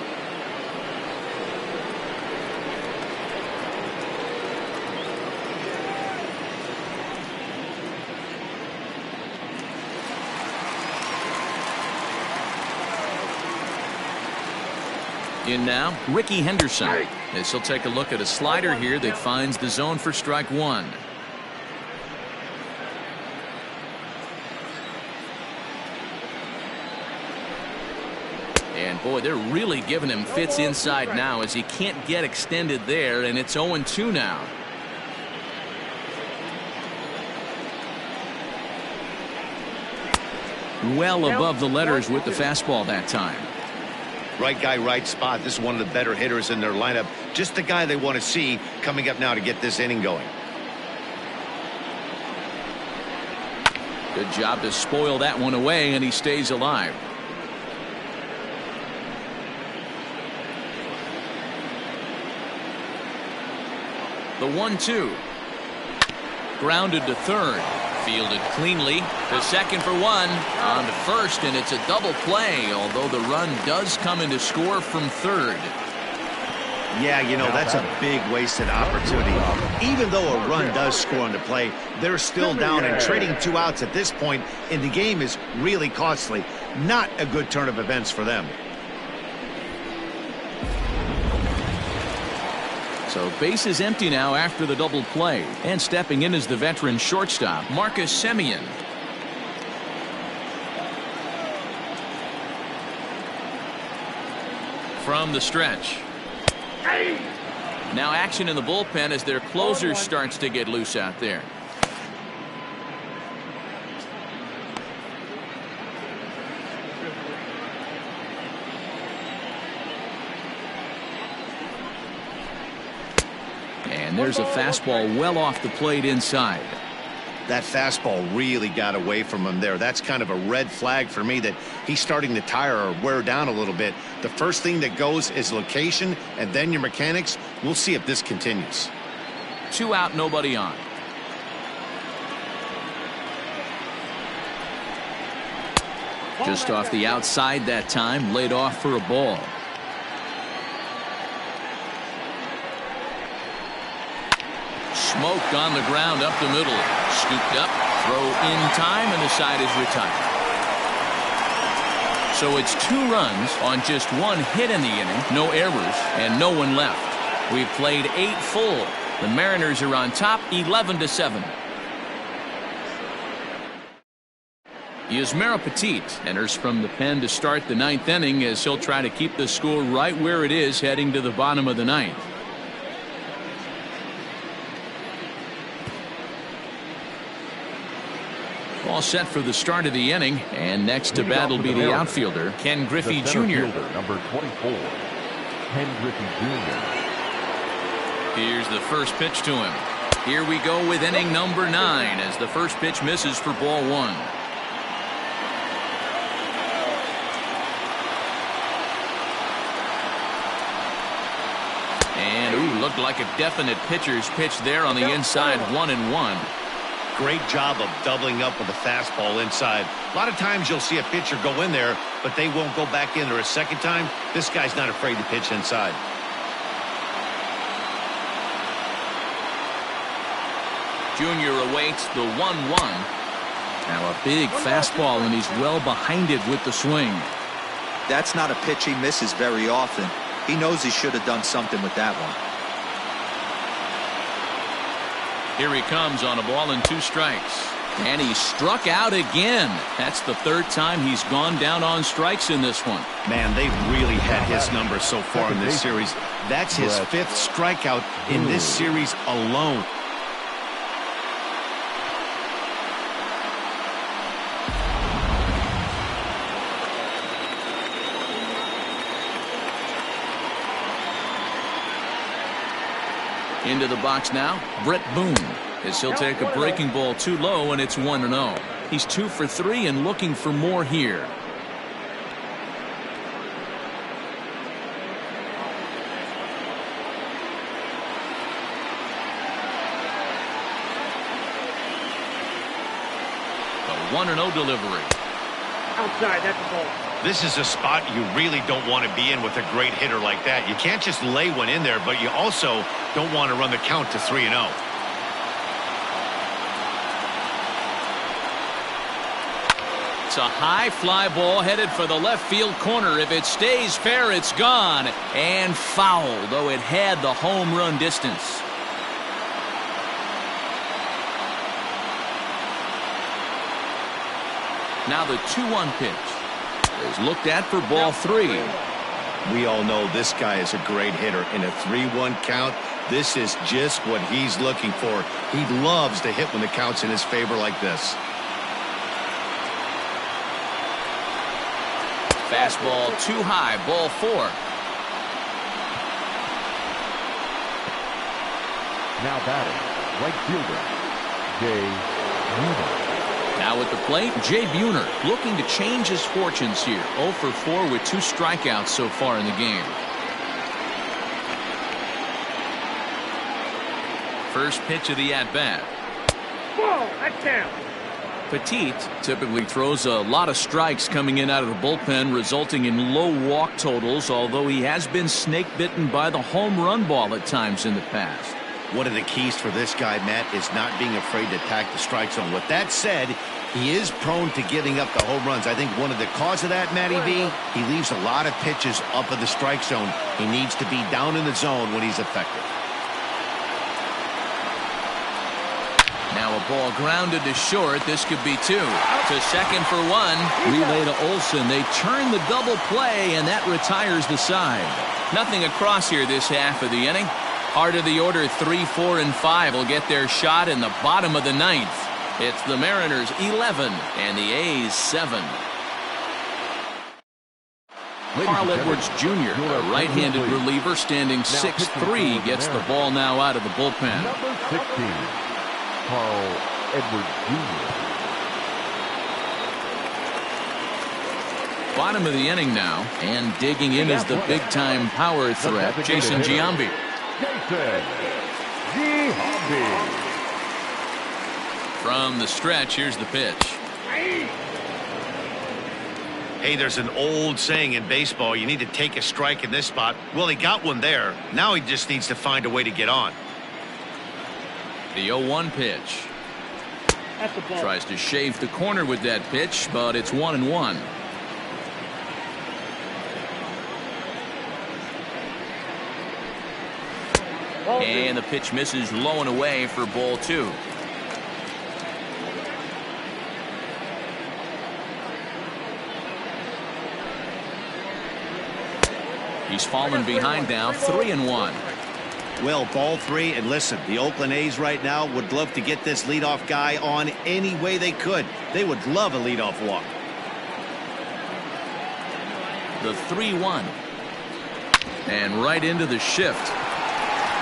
In now, Ricky Henderson, as he'll take a look at a slider here that finds the zone for strike 1. And Boy, they're really giving him fits inside now as he can't get extended there, and it's 0-2 now. Well above the letters with the fastball that time. Right guy, right spot. This is one of the better hitters in their lineup. Just the guy they want to see coming up now to get this inning going. Good job to spoil that one away, and he stays alive. The 1-2. Grounded to third. Fielded cleanly to second for one. On to first, and it's a double play, although the run does come in to score from third. Yeah, you know, that's a big wasted opportunity. Even though a run does score on the play, they're still down, and trading 2 outs at this point in the game is really costly. Not a good turn of events for them. So base is empty now after the double play, and stepping in is the veteran shortstop, Marcus Semien. From the stretch. Now action in the bullpen as their closer starts to get loose out there. And there's a fastball well off the plate inside. That fastball really got away from him there. That's kind of a red flag for me that he's starting to tire or wear down a little bit. The first thing that goes is location and then your mechanics. We'll see if this continues. 2 out, nobody on. Just off the outside that time, laid off for a ball. Smoked on the ground up the middle. Scooped up, throw in time, and the side is retired. So it's 2 runs on just 1 hit in the inning, no errors, and no one left. We've played 8 full. The Mariners are on top 11-7. Yusmeiro Petit enters from the pen to start the 9th inning as he'll try to keep the score right where it is heading to the bottom of the 9th. All set for the start of the inning, and next to bat will be the outfielder, Ken Griffey Jr. Number 24, Ken Griffey Jr. Here's the first pitch to him. Here we go with inning number 9 as the first pitch misses for ball 1. And looked like a definite pitcher's pitch there on the inside, 1-1. Great job of doubling up with a fastball inside. A lot of times you'll see a pitcher go in there, but they won't go back in there a second time. This guy's not afraid to pitch inside. Junior awaits the 1-1. Now a big fastball, and he's well behind it with the swing. That's not a pitch he misses very often. He knows he should have done something with that one. Here he comes on a ball and 2 strikes. And he struck out again. That's the 3rd time he's gone down on strikes in this one. Man, they've really had his number so far in this series. That's his 5th strikeout in this series alone. Into the box now, Brett Boone, as he'll take a breaking ball too low, and it's 1-0. He's 2 for 3 and looking for more here. The 1-0 delivery. Outside, that's a ball. This is a spot you really don't want to be in with a great hitter like that. You can't just lay one in there, but you also don't want to run the count to 3-0. It's a high fly ball headed for the left field corner. If it stays fair, it's gone. And foul, though it had the home run distance. Now the 2-1 pitch is looked at for ball 3. We all know this guy is a great hitter. In a 3-1 count, this is just what he's looking for. He loves to hit when the count's in his favor like this. Fastball too high, ball 4. Now batting, right fielder, Jay Buhner. Now at the plate, Jay Buhner looking to change his fortunes here. 0 for 4 with 2 strikeouts so far in the game. First pitch of the at-bat. Whoa, that's down. Petit typically throws a lot of strikes coming in out of the bullpen, resulting in low walk totals, although he has been snake bitten by the home run ball at times in the past. One of the keys for this guy, Matt, is not being afraid to attack the strike zone. With that said, he is prone to giving up the home runs. I think one of the cause of that, Matty B, he leaves a lot of pitches up in the strike zone. He needs to be down in the zone when he's effective. Now a ball grounded to short. This could be 2. To second for 1. Relay to Olsen. They turn the double play, and that retires the side. Nothing across here this half of the inning. Heart of the order, 3, 4, and 5 will get their shot in the bottom of the 9th. It's the Mariners 11 and the A's 7. Carl Edwards Jr., a right-handed reliever standing 6'3", gets the ball now out of the bullpen. Number 16, Carl Edwards Jr. Bottom of the inning now, and digging in is the big-time power threat, Jason Giambi. Jason Giambi. From the stretch, here's the pitch. Hey, there's an old saying in baseball, you need to take a strike in this spot. Well, he got one there. Now he just needs to find a way to get on. The 0-1 pitch. That's the ball. Tries to shave the corner with that pitch, but it's 1-1. And the pitch misses low and away for ball 2. He's fallen behind now, 3-1. Well, ball 3, and listen, the Oakland A's right now would love to get this leadoff guy on any way they could. They would love a leadoff walk. The 3-1. And right into the shift.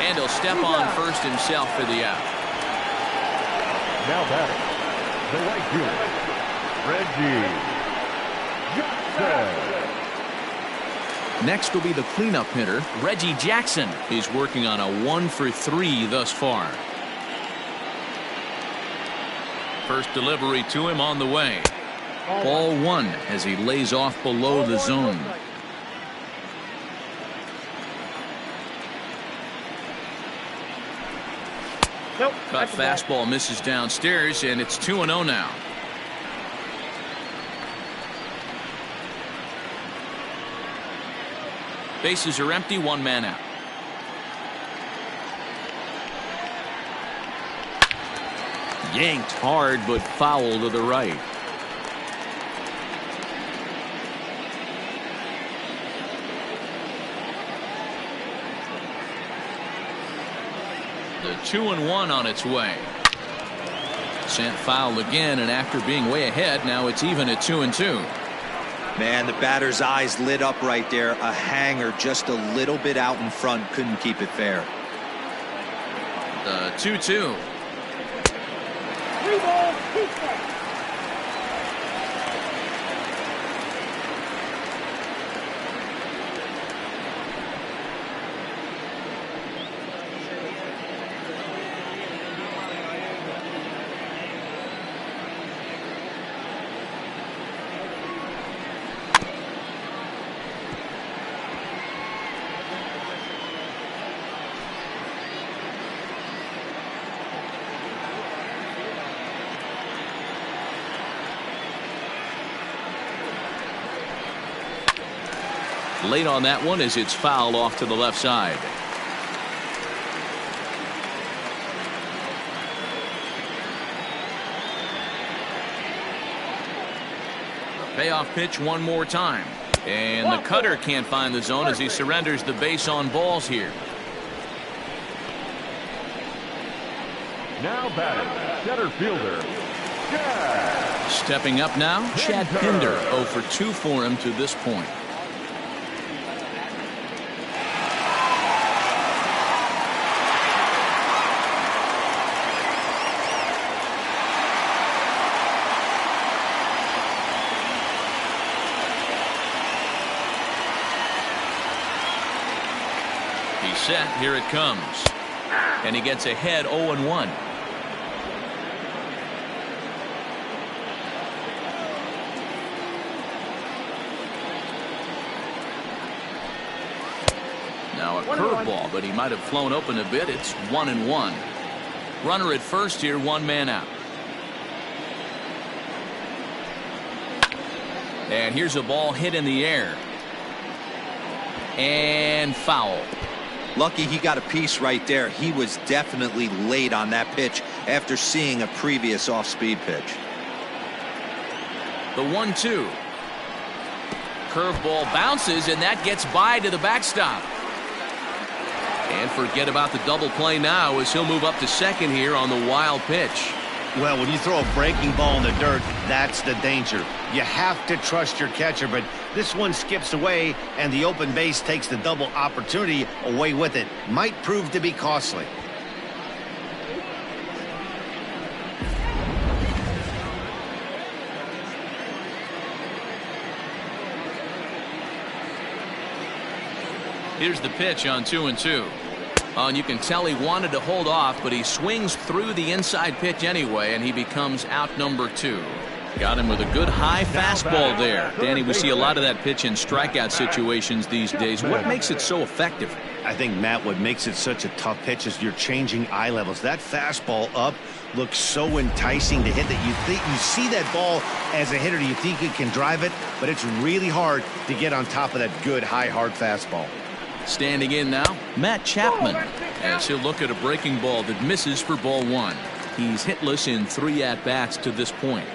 And he'll step on first himself for the out. Now batting, the right fielder, Reggie Jackson. Next will be the cleanup hitter, Reggie Jackson. He's working on a 1 for 3 thus far. First delivery to him on the way. Ball 1 as he lays off below the zone. Nope, Cut that's fastball misses downstairs, and it's 2-0 now. Bases are empty, 1 man out. Yanked hard, but foul to the right. The 2-1 on its way. Sent foul again, and after being way ahead, now it's even at 2-2. Man, the batter's eyes lit up right there. A hanger just a little bit out in front. Couldn't keep it fair. The 2-2. 3 balls, 2 strikes. Late on that one as it's fouled off to the left side. The payoff pitch one more time. And the cutter can't find the zone as he surrenders the base on balls here. Now batting, center fielder, Chad. Stepping up now, Chad Pinder. 0 for 2 for him to this point. He's set. Here it comes. And he gets ahead 0-1. Now a curveball, but he might have flown open a bit. It's 1-1. Runner at first here, 1 man out. And here's a ball hit in the air. And foul. Lucky he got a piece right there. He was definitely late on that pitch after seeing a previous off-speed pitch. The 1-2. Curveball bounces, and that gets by to the backstop. And forget about the double play now as he'll move up to second here on the wild pitch. Well, when you throw a breaking ball in the dirt, that's the danger. You have to trust your catcher, but this one skips away, and the open base takes the double opportunity away with it. Might prove to be costly. Here's the pitch on 2-2. And you can tell he wanted to hold off, but he swings through the inside pitch anyway, and he becomes out number 2. Got him with a good high fastball there. Danny, we see a lot of that pitch in strikeout situations these days. What makes it so effective? I think, Matt, what makes it such a tough pitch is you're changing eye levels. That fastball up looks so enticing to hit that you see that ball as a hitter. You think you can drive it, but it's really hard to get on top of that good high hard fastball. Standing in now, Matt Chapman, as he'll look at a breaking ball that misses for ball 1. He's hitless in 3 at-bats to this point.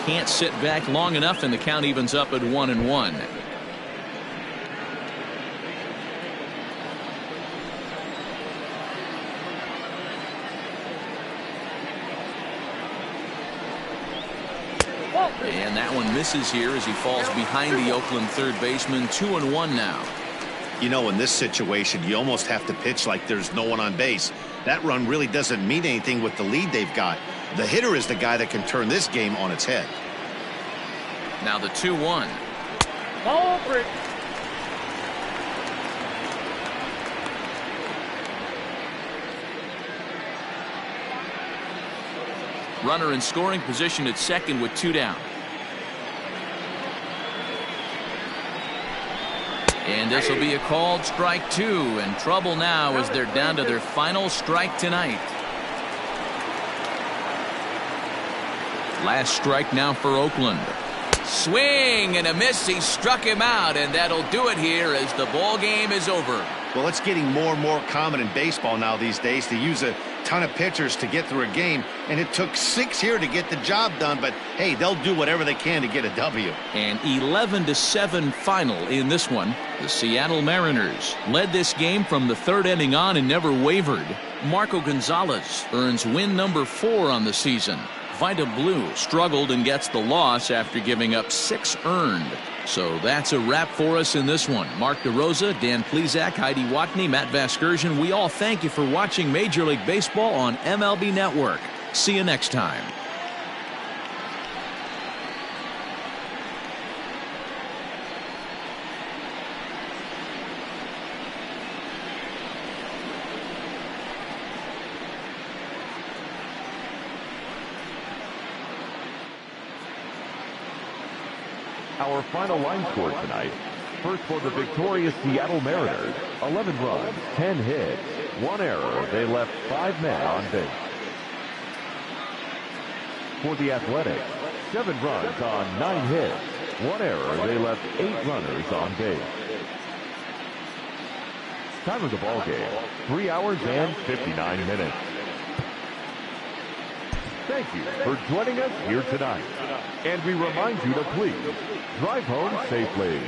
Can't sit back long enough, and the count evens up at 1-1. And that one misses here as he falls behind the Oakland third baseman. 2-1 now. You know, in this situation, you almost have to pitch like there's no one on base. That run really doesn't mean anything with the lead they've got. The hitter is the guy that can turn this game on its head. Now the 2-1. Ball break. Runner in scoring position at second with 2 down. And this will be a called strike 2, and trouble now as they're down to their final strike tonight. Last strike now for Oakland. Swing and a miss. He struck him out, and that'll do it here as the ball game is over. Well, it's getting more and more common in baseball now these days to use a ton of pitchers to get through a game, and it took 6 here to get the job done, but hey, they'll do whatever they can to get a W. An 11-7 final in this one. The Seattle Mariners led this game from the 3rd inning on and never wavered. Marco Gonzalez earns win number 4 on the season. Vida Blue struggled and gets the loss after giving up 6 earned. So that's a wrap for us in this one. Mark DeRosa, Dan Plesac, Heidi Watney, Matt Vasgersian. We all thank you for watching Major League Baseball on MLB Network. See you next time. Our final line score tonight. First for the victorious Seattle Mariners, 11 runs, 10 hits, 1 error. They left 5 men on base. For the Athletics, 7 runs on 9 hits, 1 error. They left 8 runners on base. Time of the ball game, 3 hours and 59 minutes. Thank you for joining us here tonight. And we remind you to please drive home safely.